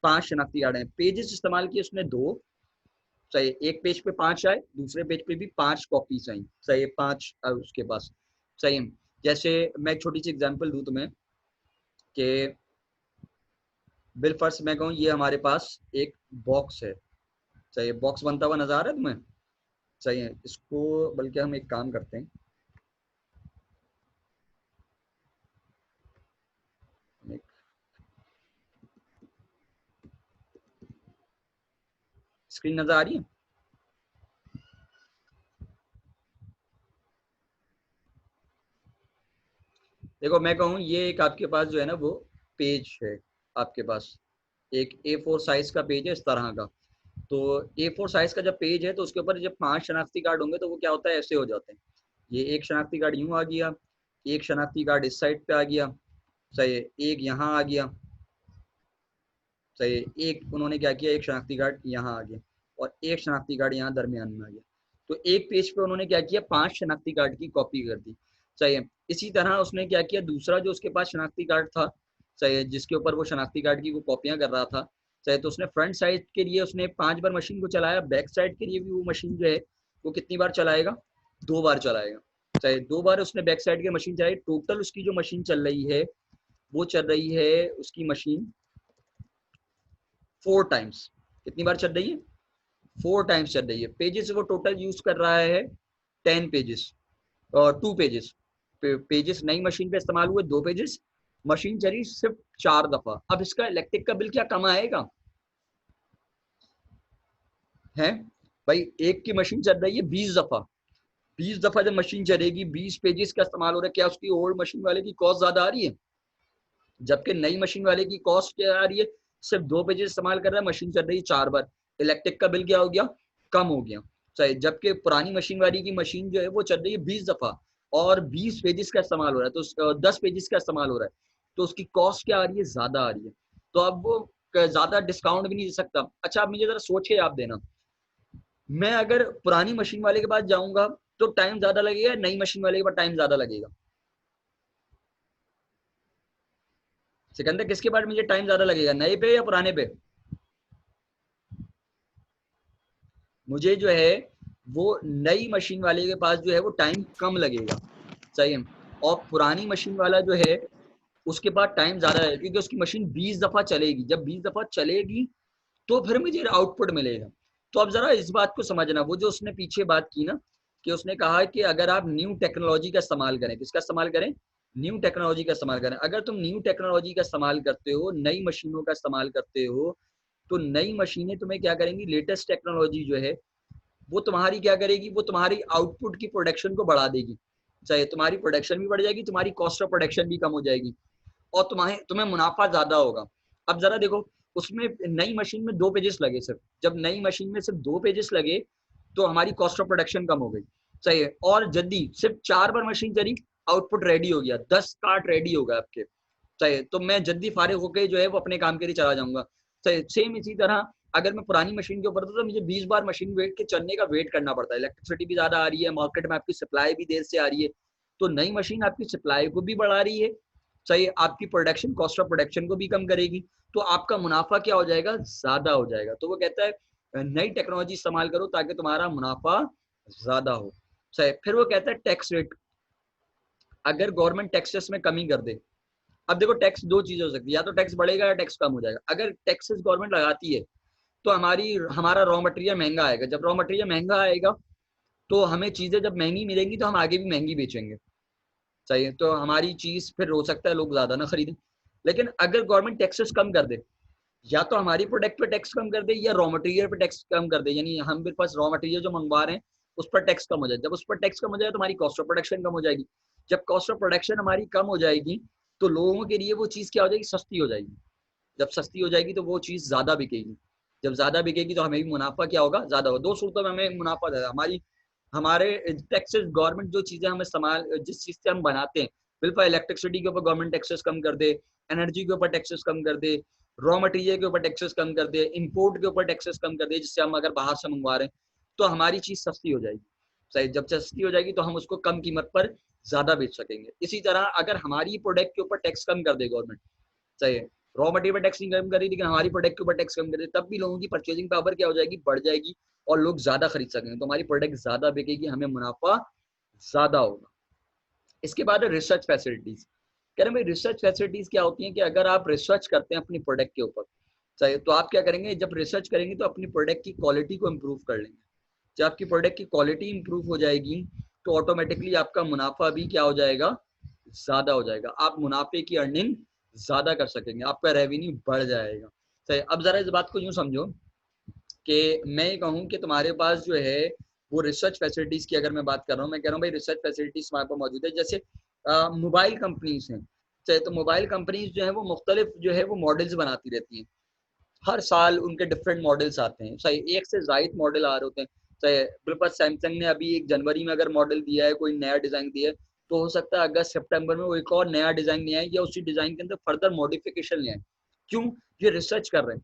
5 शनाख्ती कार्ड आएंगे। पेजेस इस्तेमाल किए उसने 2। सही। एक पेज पे 5 आए, दूसरे पेज पे भी 5 कॉपीज आई। सही। 5 उसके पास। सही है। जैसे मैं एक छोटी सी एग्जांपल दूं तुम्हें, कि बिल फर्स्ट मैं कहूँ ये हमारे पास एक बॉक्स है। सही है। बॉक्स बनता हुआ नजर आ रहा है तुम्हें? सही है। इसको बल्कि हम एक काम करते हैं, एक स्क्रीन नजर आ रही है? देखो, मैं कहूँ ये एक आपके पास जो है ना वो पेज है आपके पास, एक A4 साइज का पेज है इस तरह का। तो A4 साइज का जब पेज है तो उसके ऊपर जब 5 शनाख्ती कार्ड होंगे तो वो क्या होता है, ऐसे हो जाते हैं। ये एक शनाख्ती कार्ड यूं आ गया, एक शनाख्ती कार्ड इस साइड पे आ गया। सही है। एक यहाँ आ गया। सही है। एक उन्होंने क्या किया, एक शनाख्ती कार्ड यहाँ आ गया, और एक शनाख्ती कार्ड यहाँ दरमियान में आ गया। तो एक पेज पे उन्होंने क्या किया, 5 शनाख्ती कार्ड की कॉपी कर दी। सही है। इसी तरह उसने क्या किया, दूसरा जो उसके पास शनाख्ती कार्ड था, सही है, जिसके ऊपर वो शनाख्ती कार्ड की वो कॉपियां कर रहा था, सही, तो उसने फ्रंट साइड के लिए उसने 5 बार मशीन को चलाया, बैक साइड के लिए भी वो मशीन जो है वो कितनी बार चलाएगा, 2 बार चलाएगा। सही। 2 बार उसने बैक साइड की मशीन चलाई, टोटल उसकी जो मशीन चल रही है वो चल रही है उसकी मशीन 4 टाइम्स। कितनी बार चल रही है? 4 टाइम्स चल रही है। पेजेस वो टोटल यूज कर रहा है 10 पेजेस और 2 पेजेस। पेजेस नई मशीन पे इस्तेमाल हुए 2 पेजेस, मशीन चली सिर्फ 4 दफा। अब इसका इलेक्ट्रिक का बिल क्या कम आएगा है? भाई एक की मशीन चल रही है 20 दफा, 20 दफा जब मशीन चलेगी, 20 पेजेस का इस्तेमाल हो रहा है, क्या उसकी ओल्ड मशीन वाले की कॉस्ट ज्यादा आ रही है? जबकि नई मशीन वाले की कॉस्ट क्या आ रही है, सिर्फ 2 पेजेस इस्तेमाल कर रहा है, मशीन चल रही है 4 बार, इलेक्ट्रिक का बिल क्या हो गया, कम हो गया। सही, जबकि पुरानी मशीन वाली की मशीन जो है वो चल रही है 20 दफा और 20 पेजेस का इस्तेमाल हो रहा है, तो 10 पेजेस का इस्तेमाल हो रहा है, तो उसकी कॉस्ट क्या आ रही है, ज्यादा आ रही है। तो अब वो ज्यादा डिस्काउंट भी नहीं दे सकता। अच्छा, आप मुझे जरा सोच के आप देना, मैं अगर पुरानी मशीन वाले के पास जाऊंगा तो टाइम ज्यादा लगेगा, नई मशीन वाले के पास टाइम ज्यादा लगेगा? सिकंदर, किसके पास मुझे टाइम ज्यादा लगेगा, नए पे या पुराने पे? मुझे जो है वो नई मशीन वाले के पास जो है वो टाइम कम लगेगा। सही है। और पुरानी मशीन वाला जो है उसके पास टाइम ज्यादा है, क्योंकि उसकी मशीन 20 दफा चलेगी, जब 20 दफा चलेगी तो फिर मुझे आउटपुट मिलेगा। तो अब जरा इस बात को समझना, वो जो उसने पीछे बात की ना, कि उसने कहा कि अगर आप न्यू टेक्नोलॉजी का इस्तेमाल करें, किसका इस्तेमाल करें, न्यू टेक्नोलॉजी का इस्तेमाल करें। अगर तुम न्यू टेक्नोलॉजी का इस्तेमाल करते हो, नई मशीनों का इस्तेमाल करते हो, तो नई मशीनें तुम्हें क्या करेंगी, लेटेस्ट टेक्नोलॉजी जो है वो तुम्हारी क्या करेगी, वो तुम्हारी आउटपुट की प्रोडक्शन को बढ़ा देगी। चाहे तुम्हारी प्रोडक्शन भी बढ़ जाएगी, तुम्हारी कॉस्ट ऑफ प्रोडक्शन भी कम हो जाएगी, और तुम्हें तुम्हें मुनाफा ज्यादा होगा। अब जरा देखो, उसमें नई मशीन में 2 पेजेस लगे सिर्फ, जब नई मशीन में सिर्फ 2 पेजेस लगे तो हमारी कॉस्ट ऑफ प्रोडक्शन कम हो गई। सही है। और जल्दी सिर्फ 4 बार मशीन चली, आउटपुट रेडी हो गया, 10 कार्ट रेडी हो गए आपके। सही है। तो मैं जल्दी फारिग होकर जो है वो अपने काम के लिए चला जाऊंगा। सही, सेम इसी तरह अगर मैं पुरानी मशीन के ऊपर था तो मुझे 20 बार मशीन वेट के चलने का वेट करना पड़ता है, इलेक्ट्रिसिटी भी ज्यादा आ रही है, मार्केट में आपकी सप्लाई भी देर से आ रही है। तो नई मशीन आपकी सप्लाई को भी बढ़ा रही है, सही, आपकी प्रोडक्शन, कॉस्ट ऑफ प्रोडक्शन को भी कम करेगी, तो आपका मुनाफा क्या हो जाएगा, ज्यादा हो जाएगा। तो वो कहता है नई टेक्नोलॉजी इस्तेमाल करो ताकि तुम्हारा मुनाफा ज्यादा हो। सही। फिर वो कहता है टैक्स रेट, अगर गवर्नमेंट टैक्सेस में कमी कर दे। अब देखो, टैक्स दो चीजें हो सकती है, या तो टैक्स बढ़ेगा या टैक्स कम हो जाएगा। अगर टैक्सेस गवर्नमेंट लगाती है तो हमारा रॉ मटेरियल महंगा आएगा, जब रॉ मटेरियल महंगा आएगा तो हमें चीजें जब महंगी मिलेंगी तो हम आगे भी महंगी बेचेंगे। सही है। तो हमारी चीज फिर हो सकता है लोग ज्यादा ना खरीदें। लेकिन अगर गवर्नमेंट टैक्सेस कम कर दे, या तो हमारी प्रोडक्ट पे टैक्स कम कर दे या रॉ मटेरियल पे टैक्स कम कर दे, यानी हम मेरे पास रॉ मटेरियल जो मंगवा रहे हैं उस पर टैक्स कम हो जाए, जब उस पर टैक्स कम हो जाए तो हमारी कॉस्ट ऑफ प्रोडक्शन कम हो जाएगी। जब कॉस्ट ऑफ प्रोडक्शन हमारी कम हो जाएगी तो लोगों के लिए वो चीज क्या हो जाएगी, सस्ती हो जाएगी। जब सस्ती हो जाएगी तो वो चीज ज्यादा बिकेगी, जब ज्यादा बिकेगी तो हमें भी मुनाफा क्या होगा, ज्यादा होगा। दो सूरतों में हमें मुनाफा ज्यादा, हमारी हमारे टैक्सेस, गवर्नमेंट जो चीजें हम इस्तेमाल, जिस चीज से हम बनाते हैं, बिल्कुल इलेक्ट्रिसिटी के ऊपर गवर्नमेंट टैक्सेस कम कर दे, एनर्जी के ऊपर टैक्सेस कम कर दे, रॉ मटेरियल के ऊपर टैक्सेस कम कर दे, इंपोर्ट के ऊपर टैक्सेस कम कर दे, जिससे हम अगर बाहर से मंगवा रहे हैं तो हमारी चीज सस्ती हो जाएगी। सही, जब सस्ती हो जाएगी तो हम उसको कम कीमत पर ज्यादा बेच सकेंगे। इसी तरह अगर हमारी प्रोडक्ट के ऊपर टैक्स कम कर दे गवर्नमेंट, सही है, रॉ मटेरियल पर टैक्स नहीं कम करी लेकिन हमारी प्रोडक्ट के ऊपर टैक्स कम करे, तब भी लोगों की परचेजिंग पावर क्या हो जाएगी, बढ़ जाएगी, और लोग ज्यादा खरीद सकेंगे, तो हमारी प्रोडक्ट ज्यादा बिकेगी, हमें मुनाफा ज्यादा होगा। इसके बाद है रिसर्च फैसिलिटीज। कह रहे हैं भाई, रिसर्च फैसिलिटीज क्या होती हैं कि अगर आप रिसर्च करते हैं अपनी प्रोडक्ट के ऊपर, सही, तो आप क्या करेंगे, जब रिसर्च करेंगे तो अपनी प्रोडक्ट की क्वालिटी को इम्प्रूव कर लेंगे। जब आपकी प्रोडक्ट की क्वालिटी इंप्रूव हो जाएगी तो ऑटोमेटिकली आपका मुनाफा भी क्या हो जाएगा, ज्यादा हो जाएगा, आप मुनाफे की अर्निंग ज्यादा कर सकेंगे, आपका रेवेन्यू बढ़ जाएगा। सही। अब जरा इस बात को यूं समझो कि मैं ये कहूँ कि तुम्हारे पास जो है वो रिसर्च फैसिलिटीज की अगर मैं बात कर रहा हूँ, मैं कह रहा हूँ भाई रिसर्च फैसिलिटीज हमारे पास मौजूद है। जैसे मोबाइल कंपनीज हैं, चाहे तो मोबाइल कंपनीज जो है वो मुख्तलिफ जो है वो मॉडल्स बनाती रहती हैं, हर साल उनके डिफरेंट मॉडल्स आते हैं, सही, एक से ज्यादा मॉडल आ रहे होते हैं। सही, मेरे पास सैमसंग ने अभी एक जनवरी में अगर मॉडल दिया है, कोई नया डिजाइन दिया है, तो हो सकता है अगस्त सितंबर में वो एक और नया डिजाइन ले आए या उसी डिजाइन के अंदर फर्दर मॉडिफिकेशन ले आए। क्यों? ये रिसर्च कर रहे हैं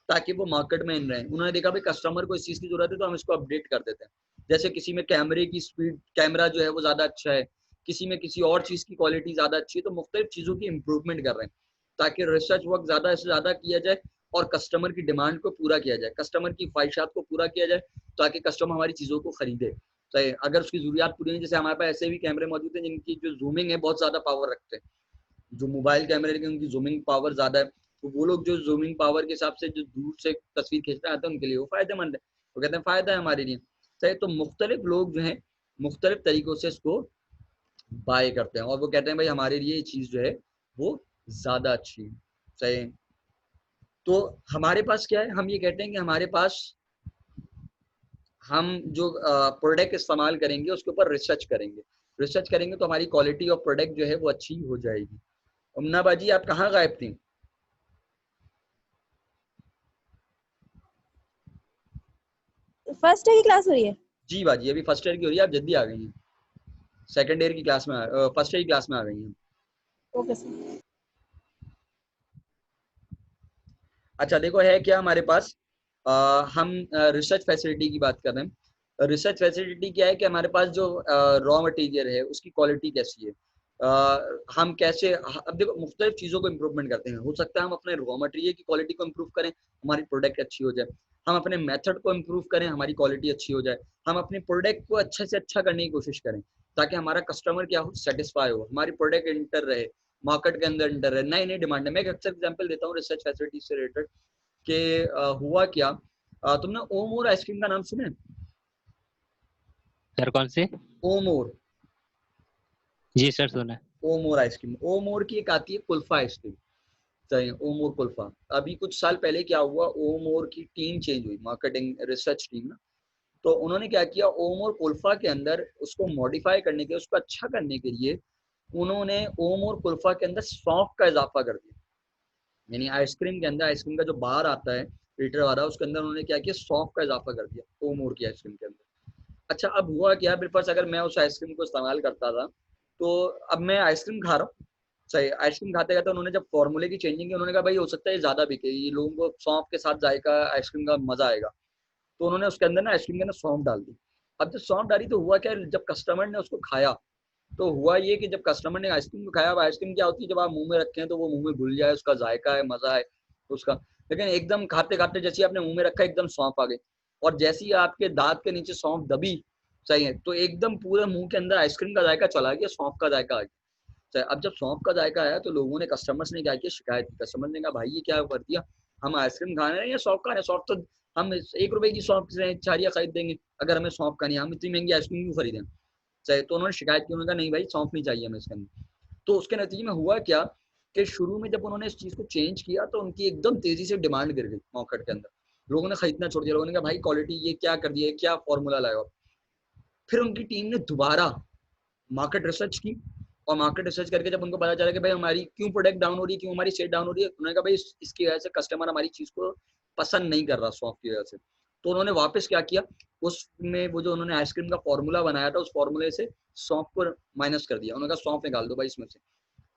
ताकि वो मार्केट में इन रहे। उन्होंने देखा भाई कस्टमर को इस चीज की जरूरत है तो हम इसको अपडेट कर देते हैं। जैसे किसी में कैमरे की स्पीड, कैमरा जो है वो ज्यादा अच्छा है, किसी में किसी और चीज की क्वालिटी ज्यादा अच्छी है, तो मुख्तलिफ चीजों की इंप्रूवमेंट कर रहे हैं ताकि रिसर्च वर्क ज्यादा से ज्यादा किया जाए और कस्टमर की डिमांड को पूरा किया जाए, कस्टमर की ख्वाहिशात को पूरा किया जाए, ताकि कस्टमर हमारी चीजों को खरीदे। सही, अगर उसकी जरूरियात पूरी नहीं, जैसे हमारे पास ऐसे भी कैमरे मौजूद हैं जिनकी जो जूमिंग है बहुत ज्यादा पावर रखते हैं, जो मोबाइल कैमरे की उनकी जूमिंग पावर ज्यादा है, तो वो लोग जो जूमिंग पावर के हिसाब से जो दूर से तस्वीर खींचना आता है उनके लिए वो फायदेमंद है, वो कहते हैं फायदा है हमारे लिए। सही, तो मुख्तलिफ लोग जो है मुख्तलिफ तरीकों से इसको बाय करते हैं और वो कहते हैं भाई हमारे लिए ये चीज जो है वो ज्यादा अच्छी है। सही। तो हमारे पास क्या है, हम ये कहते हैं कि हम जो प्रोडक्ट इस्तेमाल करेंगे उसके ऊपर रिसर्च करेंगे। रिसर्च करेंगे तो हमारी क्वालिटी ऑफ प्रोडक्ट जो है वो अच्छी हो जाएगी। उमना बाजी आप कहाँ गायब थी? फर्स्ट ईयर की क्लास हो रही है? जी बाजी अभी फर्स्ट ईयर की हो रही है, आप जल्दी आ गई हैं। सेकंड ईयर की क्लास में फर्स्ट ईयर की क्लास में आ गई हैं। Okay sir. अच्छा देखो है क्या हमारे पास, हम रिसर्च फैसिलिटी की बात कर रहे हैं। रिसर्च फैसिलिटी क्या है कि हमारे पास जो रॉ मटेरियल है उसकी क्वालिटी कैसी है, हम कैसे, अब देखो मुख्तलिफ चीज़ों को इम्प्रूवमेंट करते हैं। हो सकता है हम अपने रॉ मटेरियल की क्वालिटी को इम्प्रूव करें, हमारी प्रोडक्ट अच्छी हो जाए। हम अपने मेथड को इम्प्रूव करें, हमारी क्वालिटी अच्छी हो जाए। हम अपने प्रोडक्ट को अच्छे से अच्छा करने की कोशिश करें ताकि हमारा कस्टमर क्या हो, सेटिस्फाई हो, हमारी प्रोडक्ट इंटर रहे, मार्केट के अंदर इंटर रहे, नई नई डिमांड है। मैं एक अक्सर एग्जाम्पल देता हूँ रिसर्च फैसिलिटी से रिलेटेड कि हुआ क्या, तुमने ओमोर आइसक्रीम का नाम सुना है? सर कौन सी? ओमोर, जी सर सुना है। ओमोर आइसक्रीम, ओमोर की एक आती है कुल्फा आइसक्रीम। सही, ओमोर कुल्फा। अभी कुछ साल पहले क्या हुआ, ओमोर की टीम चेंज हुई, मार्केटिंग रिसर्च टीम ना। तो उन्होंने क्या किया, ओमोर कुल्फा के अंदर उसको मॉडिफाई करने के, उसको अच्छा करने के लिए उन्होंने ओमोर कुल्फा के अंदर सौंफ का इजाफा कर दिया। यानी आइसक्रीम के अंदर, आइसक्रीम का जो बार आता है लीटर वाला, उसके अंदर उन्होंने क्या किया, सौंफ का इजाफा कर दिया ओमोर की आइसक्रीम के अंदर। अच्छा अब हुआ क्या, मेरे पास अगर मैं उस आइसक्रीम को इस्तेमाल करता था, तो अब मैं आइसक्रीम खा रहा हूँ। सही, आइसक्रीम खाते खाते उन्होंने जब फॉर्मूले की चेंजिंग की, उन्होंने कहा भाई हो सकता है ये ज्यादा बिके, ये लोगों को सौंफ के साथ जायका आइसक्रीम का मजा आएगा। तो उन्होंने उसके अंदर ना आइसक्रीम के अंदर सौंफ डाल दी। अब जब सौंफ डाली तो हुआ क्या, जब कस्टमर ने उसको खाया, तो हुआ ये कि जब कस्टमर ने आइसक्रीम को खाया, अब आइसक्रीम क्या होती है, जब आप मुंह में रखें तो वो मुंह में घुल जाए, उसका जायका है, मजा है उसका। लेकिन एकदम खाते खाते जैसे आपने मुंह में रखा, एकदम सौंफ आ गई, और जैसे ही आपके दांत के नीचे सौंफ दबी, सही है, तो एकदम पूरे मुंह के अंदर आइसक्रीम का जायका चला गया, सौंफ का जायका आ गया। सही, अब जब सौंफ का जायका आया तो लोगों ने, कस्टमर्स ने क्या किया, शिकायत की। कस्टमर ने कहा भाई ये क्या कर दिया, हम आइसक्रीम खा रहे हैं या सौंफ खा रहे हैं, सौंफ तो हम 1 रुपए की सौंफ से चारिया खरीद देंगे, अगर हमें सौंफ खानी है हम इतनी महंगी आइसक्रीम क्यों खरीदें। सही, तो उन्होंने शिकायत की, उन्होंने कहा नहीं भाई सौंफ नहीं चाहिए हमें इसके अंदर। तो उसके नतीजे में हुआ क्या कि शुरू में जब उन्होंने इस चीज को चेंज किया तो उनकी एकदम तेजी से डिमांड गिर गई मार्केट के अंदर, लोगों ने खरीदना छोड़ दिया। लोगों ने कहा भाई क्वालिटी ये क्या कर दिया है, क्या फॉर्मूला लाया। फिर उनकी टीम ने दोबारा मार्केट रिसर्च की, और मार्केट रिसर्च करके जब उनको पता चला कि भाई हमारी क्यों प्रोडक्ट डाउन हो रही है, क्यों हमारी सेल डाउन हो रही है, उन्होंने कहा भाई इसकी वजह से कस्टमर हमारी चीज को पसंद नहीं कर रहा सॉफ्ट की वजह से। तो उन्होंने वापस क्या किया, उसमें वो जो उन्होंने आइसक्रीम का फॉर्मूला बनाया था उस फॉर्मूले से सौंफ को माइनस कर दिया। उन्होंने कहा सौंफ निकाल दो भाई इसमें से,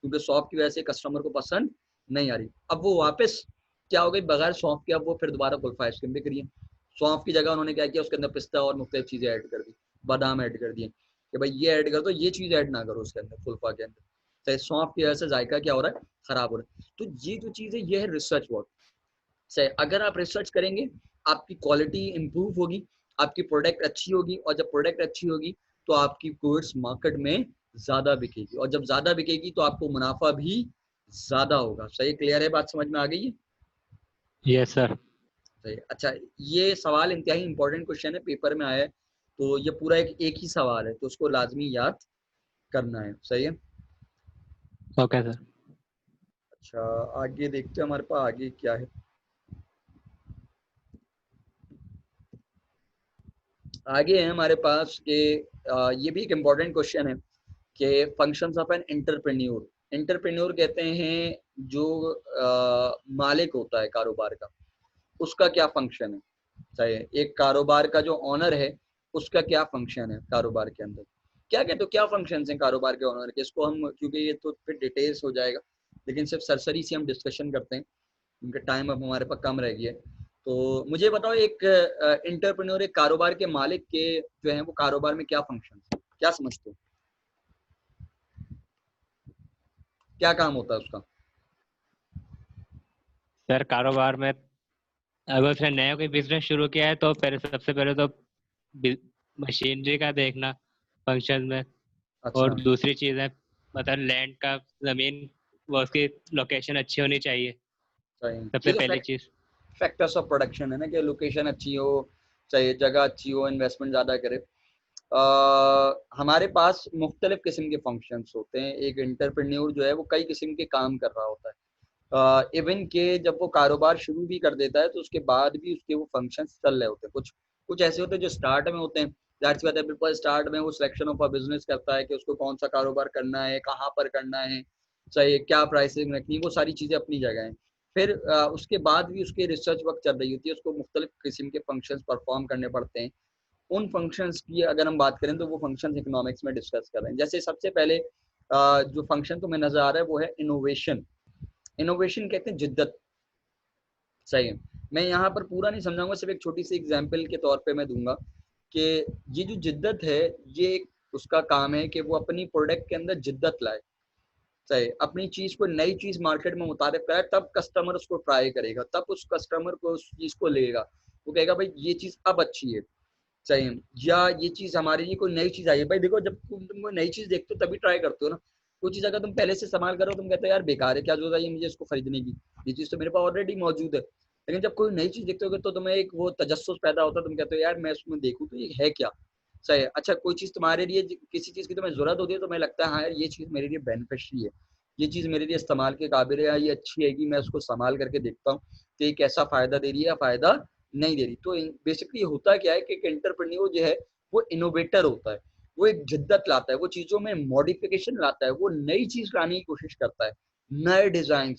क्योंकि सौंफ की वजह से कस्टमर को पसंद नहीं आ रही। अब वो वापस क्या हो गई, बगैर सौंफ के अब वो फिर दोबारा कुल्फा आइसक्रीम बिक रही है। सौंफ की जगह उन्होंने क्या किया, उसके अंदर पिस्ता और मुख्तलिफ चीजें ऐड कर दी, बादाम ऐड कर दिए कि भाई ये ऐड कर दो, ये चीज ऐड ना करो उसके अंदर कुल्फा के अंदर। चाहे सौंफ की वजह से जायका क्या हो रहा है, खराब हो रहा है। तो ये जो चीज है ये है रिसर्च वर्क से। अगर आप रिसर्च करेंगे आपकी क्वालिटी इंप्रूव होगी, आपकी प्रोडक्ट अच्छी होगी, और जब प्रोडक्ट अच्छी होगी तो आपकी गुड्स मार्केट में ज्यादा बिकेगी, और जब ज्यादा बिकेगी तो आपको मुनाफा भी ज्यादा होगा। सही, क्लियर है, बात समझ में आ गई है? Yes sir. सही, अच्छा ये सवाल इंतहाई इंपॉर्टेंट क्वेश्चन है, पेपर में आया है, तो ये पूरा एक ही सवाल है, तो उसको लाजमी याद करना है। सही है। Okay sir. अच्छा आगे देखते हैं हमारे पास आगे क्या है। आगे है हमारे पास कि ये भी एक इम्पॉर्टेंट क्वेश्चन है कि functions of an entrepreneur. Entrepreneur कहते हैं जो मालिक होता है कारोबार का, उसका क्या फंक्शन है। सही है, एक कारोबार का जो ऑनर है उसका क्या फंक्शन है कारोबार के अंदर, क्या कहते हो क्या फंक्शंस हैं कारोबार के ऑनर के। इसको हम, क्योंकि ये तो फिर डिटेल्स हो जाएगा, लेकिन सिर्फ सरसरी से हम डिस्कशन करते हैं क्योंकि टाइम अब हमारे पास कम रह गया है। तो मुझे बताओ एक एंटरप्रेन्योर, एक कारोबार के मालिक के जो है वो कारोबार में क्या फंक्शन है, क्या समझते हो, क्या काम होता है उसका। सर कारोबार में अगर उसने नया कोई बिजनेस शुरू किया है तो पहले सबसे पहले तो मशीनरी का देखना फंक्शन में। और अच्छा, दूसरी चीज़ है मतलब लैंड का, जमीन, वो उसकी लोकेशन अच्छी होनी चाहिए, सही, ये सबसे तो पहली चीज़। फैक्टर्स ऑफ प्रोडक्शन है ना, कि लोकेशन अच्छी हो, चाहिए जगह अच्छी हो, इन्वेस्टमेंट ज़्यादा करे। हमारे पास मुख्तलिफ किस्म के फंक्शंस होते हैं। एक एंटरप्रेन्योर जो है वो कई किस्म के काम कर रहा होता है। इवन के जब वो कारोबार शुरू भी कर देता है तो उसके बाद भी उसके वो फंक्शंस चल रहे होते हैं। कुछ कुछ ऐसे होते हैं जो स्टार्ट में होते हैं, जाहिर सी बात है बिल्कुल स्टार्ट में वो सिलेक्शन ऑफ अ बिजनेस करता है कि उसको कौन सा कारोबार करना है, कहाँ पर करना है, चाहे क्या प्राइसिंग रखनी है, वो सारी चीज़ें अपनी जगह हैं। फिर उसके बाद भी उसकी रिसर्च वर्क चल रही होती है, उसको मुख्तलिफ किस्म के फंक्शंस परफॉर्म करने पड़ते हैं। उन फंक्शंस की अगर हम बात करें तो वो फंक्शंस इकोनॉमिक्स में डिस्कस कर रहे हैं। जैसे सबसे पहले जो फंक्शन तुम्हें नजर आ रहा है वो है इनोवेशन। इनोवेशन कहते हैं जिद्दत। सही है। मैं यहाँ पर पूरा नहीं समझाऊंगा, सिर्फ एक छोटी सी एग्जाम्पल के तौर पे मैं दूंगा कि ये जो जिद्दत है, ये एक उसका काम है कि वो अपनी प्रोडक्ट के अंदर जिद्दत लाए। सही, अपनी चीज को, नई चीज मार्केट में मुतारिफ कराए, तब कस्टमर उसको ट्राई करेगा, तब उस कस्टमर को उस चीज को लेगा, वो कहेगा भाई ये चीज अब अच्छी है। सही है। या ये चीज हमारे लिए कोई नई चीज आई है। भाई देखो, जब तुम कोई नई चीज देखते हो तभी ट्राई करते हो ना। कोई चीज अगर तुम पहले से इस्तेमाल करो, तुम कहते हो यार बेकार है, क्या जरूरत है ये मुझे इसको खरीदने की, ये चीज तो मेरे पास ऑलरेडी मौजूद है। लेकिन जब कोई नई चीज देखते हो तो तुम्हें एक वो तजस्सुस पैदा होता है, तुम कहते हो यार मैं उसमें देखूं तो ये है क्या। सही है। अच्छा, कोई चीज तुम्हारे लिए, किसी चीज की तुम्हें जरूरत होती है तो मैं लगता है हाँ यार ये चीज मेरे लिए बेनिफिशियरी है, ये चीज मेरे लिए इस्तेमाल के काबिल है, या ये अच्छी है कि मैं उसको इस्तेमाल करके देखता हूँ कि ये कैसा फायदा दे रही है या फायदा नहीं दे रही। तो बेसिकली होता क्या है कि एक एंटरप्रेन्योर जो है वो इनोवेटर होता है, वो एक जिद्दत लाता है, वो चीजों में मॉडिफिकेशन लाता है, वो नई चीज लाने की कोशिश करता है, नए डिजाइन,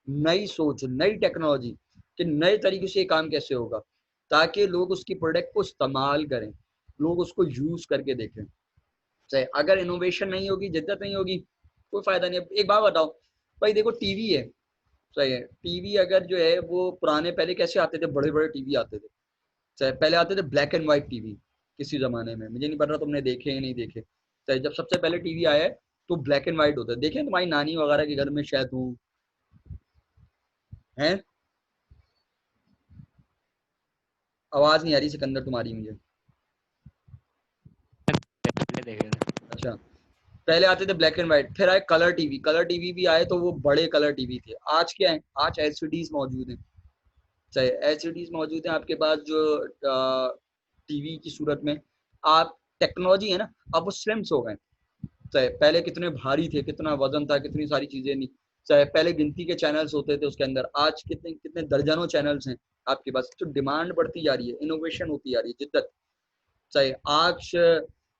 नई सोच, नई टेक्नोलॉजी, कि नए तरीके से ये काम कैसे होगा, ताकि लोग उसकी प्रोडक्ट को इस्तेमाल करें, लोग उसको यूज करके देखें। चाहे अगर इनोवेशन नहीं होगी, जिद्दत नहीं होगी, कोई फायदा नहीं। एक बात बताओ, भाई देखो टीवी है, सही है, टीवी अगर जो है वो पुराने पहले कैसे आते थे, बड़े बड़े टीवी आते थे, चाहे पहले आते थे ब्लैक एंड व्हाइट टीवी, किसी जमाने में, मुझे नहीं पता तुमने देखे या नहीं देखे। चाहे जब सबसे पहले टीवी आया है तो ब्लैक एंड व्हाइट होता है, देखे तुम्हारी नानी वगैरह के घर में शायद हूँ, है। आवाज नहीं आ रही सिकंदर तुम्हारी मुझे। पहले देखे थे। अच्छा, पहले आते थे ब्लैक एंड व्हाइट, फिर आए कलर टीवी, कलर टीवी भी आए तो वो बड़े कलर टीवी थे। आज क्या है, आज एलसीडीज मौजूद हैं। चाहे एलसीडीज मौजूद हैं आपके पास, जो टीवी की सूरत में आप, टेक्नोलॉजी है ना, अब वो स्लिम्स हो गए। चाहे पहले कितने भारी थे, कितना वजन था, कितनी सारी चीजें नहीं। चाहे पहले गिनती के चैनल्स होते थे उसके अंदर, आज कितने कितने दर्जनों चैनल्स हैं आपके पास। तो डिमांड बढ़ती जा रही है, इनोवेशन होती जा रही है, जिद्दत। चाहे आज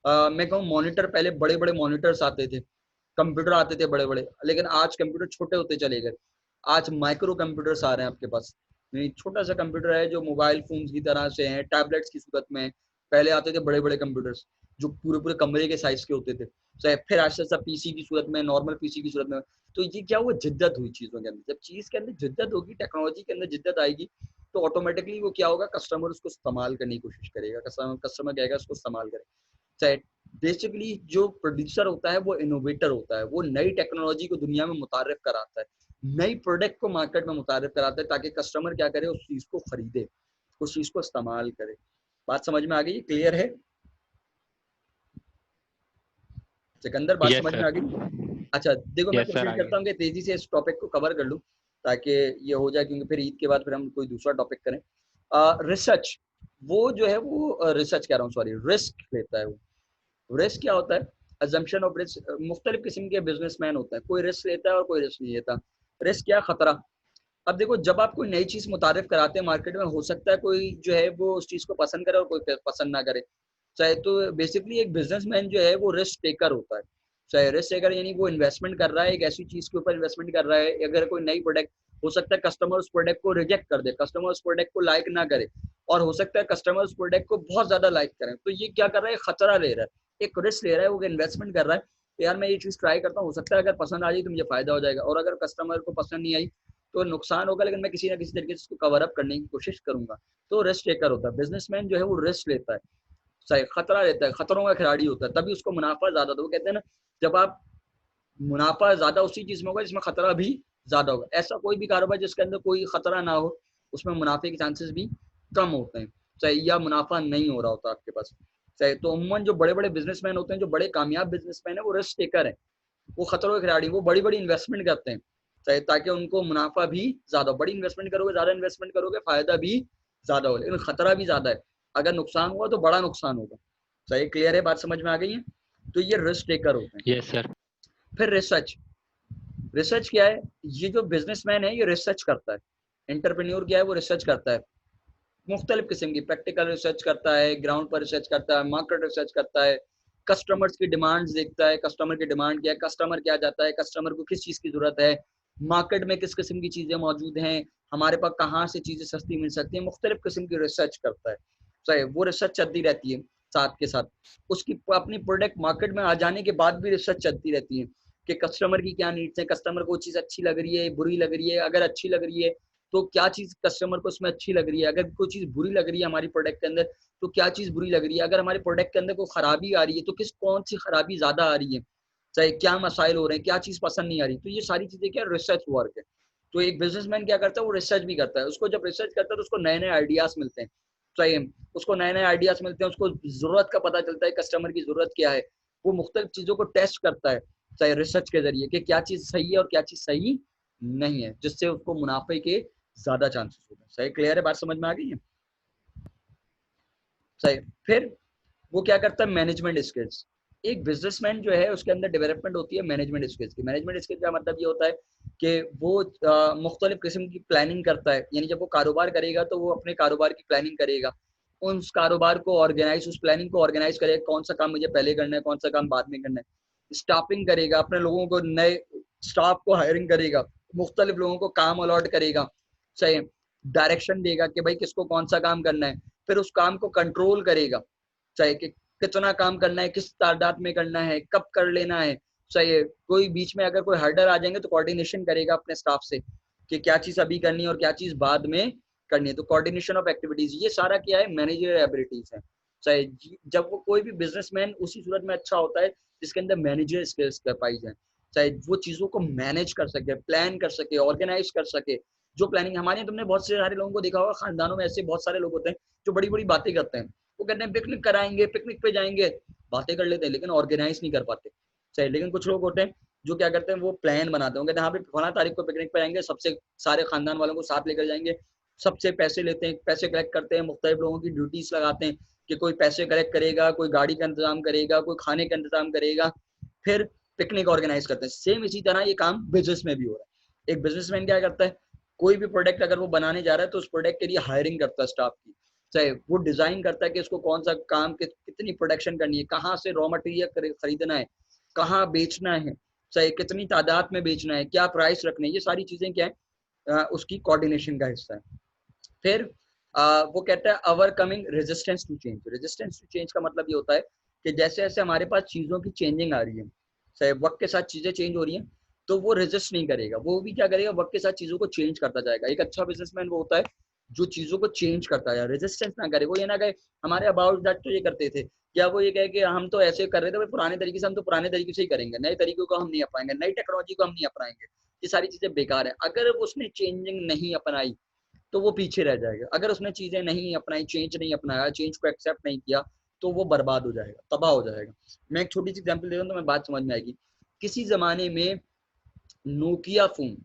मैं कहूँ मॉनिटर, पहले बड़े बड़े मॉनिटर्स आते थे, कंप्यूटर आते थे बड़े बड़े, लेकिन आज कंप्यूटर छोटे होते चले गए। आज माइक्रो कंप्यूटर्स आ रहे हैं आपके पास, नहीं, छोटा सा कंप्यूटर है जो मोबाइल फोन्स की तरह से है, टैबलेट्स की सूरत में। पहले आते थे बड़े बड़े कंप्यूटर्स जो पूरे पूरे कमरे के साइज के होते थे, चाहे फिर आस्ते आस्ते पीसी की सूरत में, नॉर्मल पीसी की सूरत में। तो ये क्या हुआ, जिद्दत हुई चीजों के अंदर। जब चीज के अंदर जिद्दत होगी, टेक्नोलॉजी के अंदर जिद्दत आएगी, तो ऑटोमेटिकली वो क्या होगा, कस्टमर उसको इस्तेमाल करने की कोशिश करेगा, कस्टमर कहेगा उसको इस्तेमाल करें। चाहे बेसिकली जो प्रोड्यूसर होता है वो इनोवेटर होता है, वो नई टेक्नोलॉजी को दुनिया में मुतारिफ कराता है, नई प्रोडक्ट को मार्केट में मुतारिफ कराता है, ताकि कस्टमर क्या करे, उस चीज को खरीदे, उस चीज को इस्तेमाल करे। बात समझ में आ गई, क्लियर है सिकंदर, बात यस समझ में आ सर। गई। अच्छा देखो, मैं यस सर, कोशिश आ करता गया। हूँ कि तेजी से इस टॉपिक को कवर कर लूँ ताकि ये हो जाए, क्योंकि फिर ईद के बाद फिर हम कोई दूसरा टॉपिक करें। रिसर्च, वो जो है वो रिसर्च कह रहा हूँ, सॉरी, रिस्क लेता है वो। रिस्क क्या होता है, अजम्पशन ऑफ रिस्क। मुख्तलिफ किस्म के बिजनेसमैन होते हैं, कोई रिस्क लेता है और कोई रिस्क नहीं लेता। रिस्क क्या, खतरा। अब देखो, जब आप कोई नई चीज मुतारिफ कराते हैं मार्केट में, हो सकता है कोई जो है वो उस चीज को पसंद करे और कोई पसंद ना करे। चाहे तो बेसिकली एक बिजनेसमैन जो है वो रिस्क टेकर होता है। चाहे रिस्क टेकर यानी वो इन्वेस्टमेंट कर रहा है, एक ऐसी चीज के ऊपर इन्वेस्टमेंट कर रहा है, अगर कोई नई प्रोडक्ट, हो सकता है कस्टमर उस प्रोडक्ट को रिजेक्ट कर दे, कस्टमर उस प्रोडक्ट को लाइक ना करे, और हो सकता है कस्टमर उस प्रोडक्ट को बहुत ज्यादा लाइक करें। तो ये क्या कर रहा है, खतरा ले रहा है, एक रिस्क ले रहा है, वो इन्वेस्टमेंट कर रहा है। तो यार मैं ये चीज ट्राई करता हूँ, हो सकता है अगर पसंद आ जाए तो मुझे फायदा हो जाएगा, और अगर कस्टमर को पसंद नहीं आई तो नुकसान होगा, लेकिन मैं किसी ना किसी तरीके से उसको कवर अप करने की कोशिश करूंगा। तो रिस्क टेकर होता है बिजनेसमैन, जो है वो रिस्क लेता है, सही, खतरा लेता है, खतरों का खिलाड़ी होता है, तभी उसको मुनाफा ज्यादा। तो वो कहते हैं ना, जब आप, मुनाफा ज्यादा उसी चीज में होगा जिसमें खतरा भी ज्यादा होगा। ऐसा कोई भी कारोबार जिसके अंदर कोई खतरा ना हो, उसमें मुनाफे के चांसेस भी कम होते हैं, चाहे, या मुनाफा नहीं हो रहा होता आपके पास। चाहे तो उम्मन जो बड़े बड़े बिजनेसमैन होते हैं, जो बड़े कामयाब बिजनेसमैन है, वो रिस्क टेकर है, वो खतरों के खिलाड़ी, वो बड़ी बड़ी इन्वेस्टमेंट करते हैं, चाहे ताकि उनको मुनाफा भी ज्यादा, बड़ी इन्वेस्टमेंट करोगे, ज्यादा इन्वेस्टमेंट करोगे, फायदा भी ज्यादा होगा, लेकिन खतरा भी ज्यादा है। अगर नुकसान हुआ तो बड़ा नुकसान होगा। सही, क्लियर है, बात समझ में आ गई है। तो ये रिस्क टेकर होते हैं। Yes sir. फिर रिसर्च, रिसर्च क्या है, ये जो बिजनेसमैन है ये रिसर्च करता है। एंटरप्रेन्योर क्या है, वो रिसर्च करता है। मुख्तलिफ किस्म की प्रैक्टिकल रिसर्च करता है, ग्राउंड पर रिसर्च करता है, मार्केट रिसर्च करता है, कस्टमर्स की डिमांड्स देखता है, कस्टमर की डिमांड क्या है, कस्टमर क्या चाहता है, कस्टमर को किस चीज़ की ज़रूरत है, मार्केट में किस किस्म की चीज़ें मौजूद हैं, हमारे पास कहाँ से चीज़ें सस्ती मिल सकती हैं, मुख्तलिफ किस्म की रिसर्च करता है। सही, वो रिसर्च चलती रहती है साथ के साथ। उसकी अपनी प्रोडक्ट मार्केट में आ जाने के बाद भी रिसर्च चलती रहती है कि कस्टमर की क्या नीड्स है, कस्टमर को चीज़ अच्छी लग रही है, बुरी लग रही है, अगर अच्छी लग रही है तो क्या चीज़ कस्टमर को उसमें अच्छी लग रही है, अगर कोई चीज़ बुरी लग रही है हमारी प्रोडक्ट के अंदर तो क्या चीज़ बुरी लग रही है, अगर हमारे प्रोडक्ट के अंदर कोई खराबी आ रही है तो कौन सी खराबी ज़्यादा आ रही है, चाहे क्या मसाइल हो रहे हैं, क्या चीज़ पसंद नहीं आ रही। तो ये सारी चीज़ें क्या रिसर्च वर्क है। तो एक बिजनेसमैन क्या करता है, वो रिसर्च भी करता है। उसको जब रिसर्च करता है तो उसको नए नए आइडियाज मिलते हैं, सही है, उसको नए नए आइडियाज मिलते हैं, उसको जरूरत का पता चलता है, कस्टमर की जरूरत क्या है। वो मुख्तलिफ चीज़ों को टेस्ट करता है चाहे रिसर्च के जरिए कि क्या चीज़ सही है और क्या चीज़ सही नहीं है, जिससे उसको मुनाफे के ज्यादा चांसेस होते हैं। सही, क्लियर है, बात समझ में आ गई है? सही। फिर वो क्या करता है, मैनेजमेंट स्किल्स। एक बिजनेसमैन जो है उसके अंदर डेवलपमेंट होती है मैनेजमेंट स्किल्स की। मैनेजमेंट स्किल्स का मतलब ये होता है कि वो मुख्तलिफ किस्म की प्लानिंग करता है, यानी जब वो कारोबार करेगा तो वो अपने कारोबार की प्लानिंग करेगा, उस कारोबार को ऑर्गेनाइज, उस प्लानिंग को ऑर्गेनाइज करेगा, कौन सा काम मुझे पहले करना है, कौन सा काम बाद में करना है। स्टाफिंग करेगा, अपने लोगों को, नए स्टाफ को हायरिंग करेगा, मुख्तलिफ लोगों को काम अलॉट करेगा, सही, डायरेक्शन देगा कि भाई किसको कौन सा काम करना है, फिर उस काम को कंट्रोल करेगा, चाहे कि कितना काम करना है, किस तादाद में करना है, कब कर लेना है। सही है, कोई बीच में अगर कोई हर्डल आ जाएंगे तो कोऑर्डिनेशन करेगा अपने स्टाफ से कि क्या चीज अभी करनी है और क्या चीज बाद में करनी है। तो कोऑर्डिनेशन ऑफ एक्टिविटीज, ये सारा क्या है, मैनेजरियल एबिलिटीज है। सही, जब वो कोई भी बिजनेसमैन उसी सूरत में अच्छा होता है जिसके अंदर मैनेजर स्किल्स पाई जाए, चाहे वो चीजों को मैनेज कर सके, प्लान कर सके, ऑर्गेनाइज कर सके। जो प्लानिंग हमारे यहाँ, तुमने बहुत से सारे लोगों को देखा होगा, खानदानों में ऐसे बहुत सारे लोग होते हैं जो बड़ी बड़ी बातें करते हैं। वो कहते हैं पिकनिक कराएंगे, पिकनिक पे जाएंगे, बातें कर लेते हैं लेकिन ऑर्गेनाइज नहीं कर पाते। सही, लेकिन कुछ लोग होते हैं जो क्या करते हैं, वो प्लान बनाते हैं, कहते हैं हाँ भाई फला तारीख को पिकनिक पे जाएंगे, सबसे सारे खानदान वालों को साथ लेकर जाएंगे, सबसे पैसे लेते हैं, पैसे कलेक्ट करते हैं, मुख्तलिफ लोगों की ड्यूटीज लगाते हैं कि कोई पैसे कलेक्ट करेगा, कोई गाड़ी का इंतजाम करेगा, कोई खाने का इंतजाम करेगा, फिर पिकनिक ऑर्गेनाइज करते हैं। सेम इसी तरह ये काम बिजनेस में भी हो रहा है। एक बिजनेसमैन क्या करता है, कोई भी प्रोडक्ट अगर वो बनाने जा रहा है तो उस प्रोडक्ट के लिए हायरिंग करता है स्टाफ की, चाहे वो डिजाइन करता है कि इसको कौन सा काम, कितनी प्रोडक्शन करनी है, कहाँ से रॉ मटेरियल खरीदना है, कहाँ बेचना है, चाहे कितनी तादाद में बेचना है, क्या प्राइस रखना है, ये सारी चीजें क्या है, उसकी कोऑर्डिनेशन का हिस्सा है। फिर वो कहता है overcoming resistance to change. Resistance to change का मतलब ये होता है कि जैसे जैसे हमारे पास चीजों की चेंजिंग आ रही है, चाहे वक्त के साथ चीजें चेंज हो रही हैं, तो वो रेजिस्ट नहीं करेगा, वो भी क्या करेगा, वक्त के साथ चीजों को चेंज करता जाएगा। एक अच्छा बिजनेसमैन वो होता है जो चीजों को चेंज करता है, रेजिस्टेंस ना करे। वो ये ना कहे हमारे अबाउट दैट तो ये करते थे, क्या वो ये कहे कि हम तो ऐसे कर रहे थे पुराने तरीके से, हम तो पुराने तरीके से ही करेंगे, नए तरीकों को हम नहीं अपनाएंगे, नई टेक्नोलॉजी को हम नहीं अपनाएंगे, ये सारी चीजें बेकार है। अगर उसने चेंजिंग नहीं अपनाई तो वो पीछे रह जाएगा। अगर उसने चीजें नहीं अपनाई, चेंज नहीं अपनाया, चेंज को एक्सेप्ट नहीं किया, तो वो बर्बाद हो जाएगा, तबाह हो जाएगा। मैं एक छोटी सी एग्जांपल दे रहा हूँ तो मैं बात समझ में आएगी। किसी जमाने में नोकिया फोन,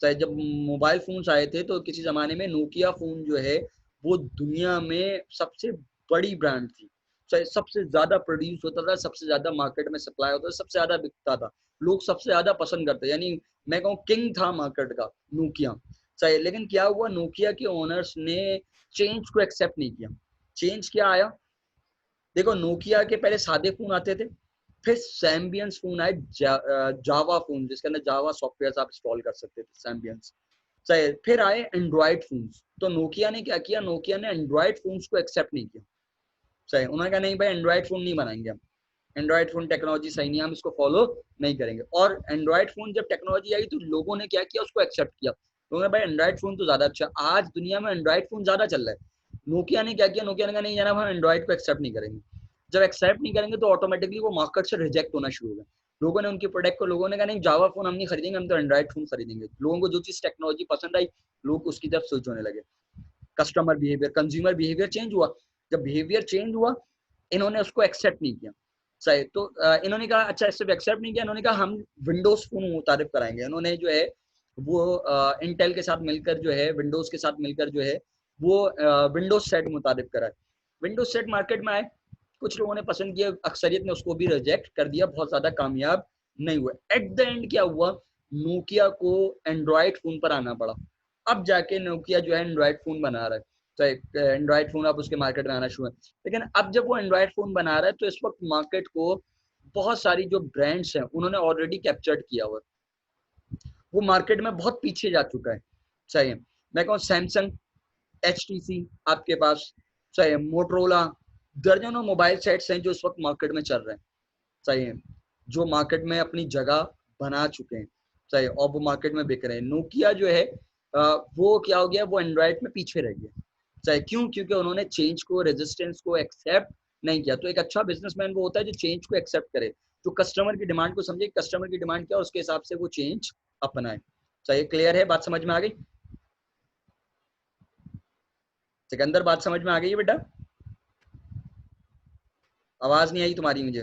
चाहे जब मोबाइल फोन्स आए थे तो किसी जमाने में नोकिया फोन जो है वो दुनिया में सबसे बड़ी ब्रांड थी, चाहे सबसे ज्यादा प्रोड्यूस होता था, सबसे ज्यादा मार्केट में सप्लाई होता था, सबसे ज्यादा बिकता था, लोग सबसे ज्यादा पसंद करते, यानी मैं कहूँ किंग था मार्केट का नोकिया। सही, लेकिन क्या हुआ, नोकिया के ओनर्स ने चेंज को एक्सेप्ट नहीं किया। चेंज क्या आया, देखो नोकिया के पहले सादे फोन आते थे, फिर सैम्बियंस फोन आए, जावा फोन जिसके अंदर जावा सॉफ्टवेयर आप इंस्टॉल कर सकते थे, सैम्बियंस। सही, फिर आए एंड्रॉइड फोन्स। तो नोकिया ने क्या किया, नोकिया ने एंड्रॉइड फोन्स को एक्सेप्ट नहीं किया। सही, उन्होंने कहा नहीं भाई एंड्रॉइड फोन नहीं बनाएंगे हम, एंड्रॉइड फोन टेक्नोलॉजी सही नहीं है, हम इसको फॉलो नहीं करेंगे। और एंड्रॉइड फोन जब टेक्नोलॉजी आई तो लोगों ने क्या किया, उसको एक्सेप्ट किया, लोगों ने भाई एंड्रॉइड फोन तो ज्यादा अच्छा, आज दुनिया में एंड्रॉइड फोन ज्यादा चल रहा है। नोकिया ने क्या किया, नोकिया ने कहा नहीं जनाब हम एंड्रॉइड को एक्सेप्ट नहीं करेंगे। जब एक्सेप्ट नहीं करेंगे तो ऑटोमेटिकली वो मार्केट से रिजेक्ट होना शुरू हो गया। लोगों ने उनके प्रोडक्ट को, लोगों ने कहा नहीं जावा फोन हम नहीं खरीदेंगे, हम तो एंड्रॉइड फोन खरीदेंगे। लोगों को जो चीज टेक्नोलॉजी पसंद आई, लोग उसकी तरफ स्विच होने लगे। Customer behaviour, consumer behaviour change हुआ। जब बिहेवियर चेंज हुआ, इन्होंने उसको एक्सेप्ट नहीं किया। सही, तो इन्होंने कहा अच्छा सिर्फ एक्सेप्ट नहीं किया, इन्होंने कहा हम विंडोज फोन मुतारिफ कराएंगे। इन्होंने जो है वो इंटेल के साथ मिलकर जो है, विंडोज के साथ मिलकर जो है वो विंडोज सेट मुतारिफ कराए। विंडोज सेट मार्केट में आए, कुछ लोगों ने पसंद किया, अक्सरियत ने उसको भी रिजेक्ट कर दिया, बहुत ज्यादा कामयाब नहीं हुआ। एट द एंड क्या हुआ, नोकिया को एंड्रॉइड फोन पर आना पड़ा। अब जाके नोकिया जो है एंड्रॉइड फोन बना रहा है। चाहे एंड्रॉयड फोन आप उसके मार्केट में आना शुरू है, लेकिन अब जब वो एंड्रॉयड फोन बना रहा है तो इस वक्त मार्केट को बहुत सारी जो ब्रांड्स हैं उन्होंने ऑलरेडी कैप्चर्ड किया हुआ है, वो मार्केट में बहुत पीछे जा चुका है। चाहे मैं कहूँ सैमसंग, HTC आपके पास, चाहे मोटरोला, दर्जनों मोबाइल सेट्स हैं जो इस वक्त मार्केट में चल रहे हैं, चाहे जो मार्केट में अपनी जगह बना चुके हैं, चाहे और वो मार्केट में बिक रहे हैं। नोकिया जो है वो क्या हो गया, वो एंड्रॉयड में पीछे रह गया। चाहे क्यों? क्योंकि उन्होंने चेंज को, रेजिस्टेंस को एक्सेप्ट नहीं किया। तो एक अच्छा बिजनेसमैन वो होता है जो चेंज को एक्सेप्ट करे, जो कस्टमर की डिमांड को समझे, कस्टमर की डिमांड क्या है उसके हिसाब से वो चेंज अपनाए। चाहे क्लियर है, बात समझ में आ गई? सिकंदर बात समझ में आ गई है बेटा? आवाज नहीं आई तुम्हारी, मुझे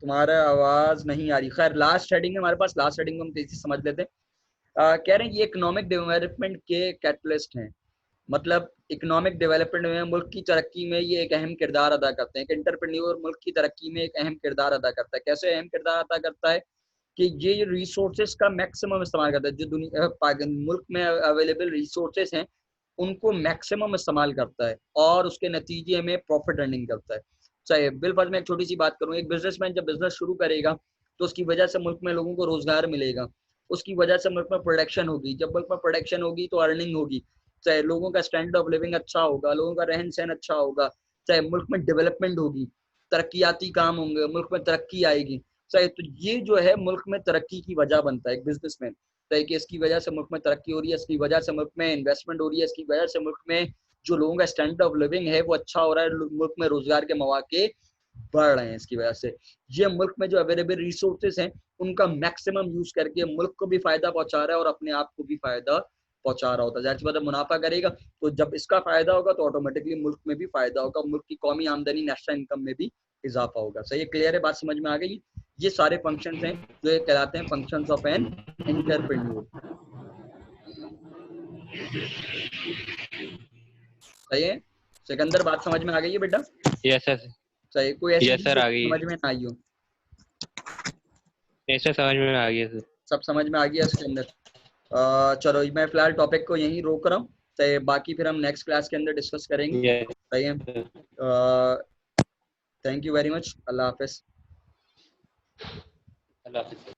तुम्हारा आवाज नहीं आ रही। खैर लास्ट हेडिंग है हमारे पास, लास्ट हेडिंग को हम तेजी से समझ लेते हैं। कह रहे हैं ये इकोनॉमिक डेवलपमेंट के कैटलिस्ट हैं, मतलब इकोनॉमिक डेवलपमेंट में, मुल्क की तरक्की में ये एक अहम किरदार अदा करते हैं। एक एंटरप्रेन्योर मुल्क की तरक्की में एक अहम किरदार अदा करता है। कैसे अहम किरदार अदा करता है? कि ये रिसोर्सेज का मैक्सिमम इस्तेमाल करता है, जो दुनिया मुल्क में अवेलेबल रिसोर्सेज हैं उनको मैक्सिमम इस्तेमाल करता है और उसके नतीजे में प्रॉफिट अर्निंग करता है। चाहे बिलफर्ज में एक छोटी सी बात करूँ, एक बिजनेसमैन जब बिजनेस शुरू करेगा तो उसकी वजह से मुल्क में लोगों को रोजगार मिलेगा, उसकी वजह से मुल्क में प्रोडक्शन होगी, जब मुल्क में प्रोडक्शन होगी तो अर्निंग होगी, चाहे लोगों का स्टैंडर्ड ऑफ लिविंग अच्छा होगा, लोगों का रहन सहन अच्छा होगा, चाहे मुल्क में डेवलपमेंट होगी, तरक्याती काम होंगे, मुल्क में तरक्की आएगी। चाहे तो ये जो है मुल्क में तरक्की की वजह बनता है एक बिजनेसमैन। चाहे कि इसकी वजह से मुल्क में तरक्की हो रही है, इसकी वजह से मुल्क में इन्वेस्टमेंट हो रही है, इसकी वजह से मुल्क में जो लोगों का स्टैंडर्ड ऑफ लिविंग है वो अच्छा हो रहा है, मुल्क में रोजगार के मौके बढ़ रहे हैं। इसकी वजह से ये मुल्क में जो अवेलेबल रिसोर्सेज हैं उनका मैक्सिमम यूज करके मुल्क को भी फायदा पहुंचा रहा है और अपने आप को भी फायदा पहुंचा रहा होता है। जाहिर सी बात है मुनाफा करेगा तो जब इसका फायदा होगा तो ऑटोमेटिकली मुल्क में भी फायदा होगा, मुल्क की कौमी आमदनी, नेशनल इनकम में भी इजाफा होगा। सही, क्लियर है, बात समझ में आ गई? ये सारे फंक्शंस हैं जो ये कहलाते हैं फंक्शंस ऑफ एन एंटरप्रेन्योर। सही है सिकंदर, बात समझ में आ गई है बेटा? Yes sir. सही, कोई ऐसी यस चीज सर, जो आ गई। समझ में ना आई हो? यस सर, समझ में आ गया सर। सब समझ में आ गया इसके अंदर? चलो मैं फिलहाल टॉपिक को यहीं रोक रहा हूँ, तो बाकी फिर हम नेक्स्ट क्लास के अंदर डिस्कस करेंगे। यस सही है, थैंक यू वेरी मच, अल्लाह हाफिज। अल्लाह हाफिज़।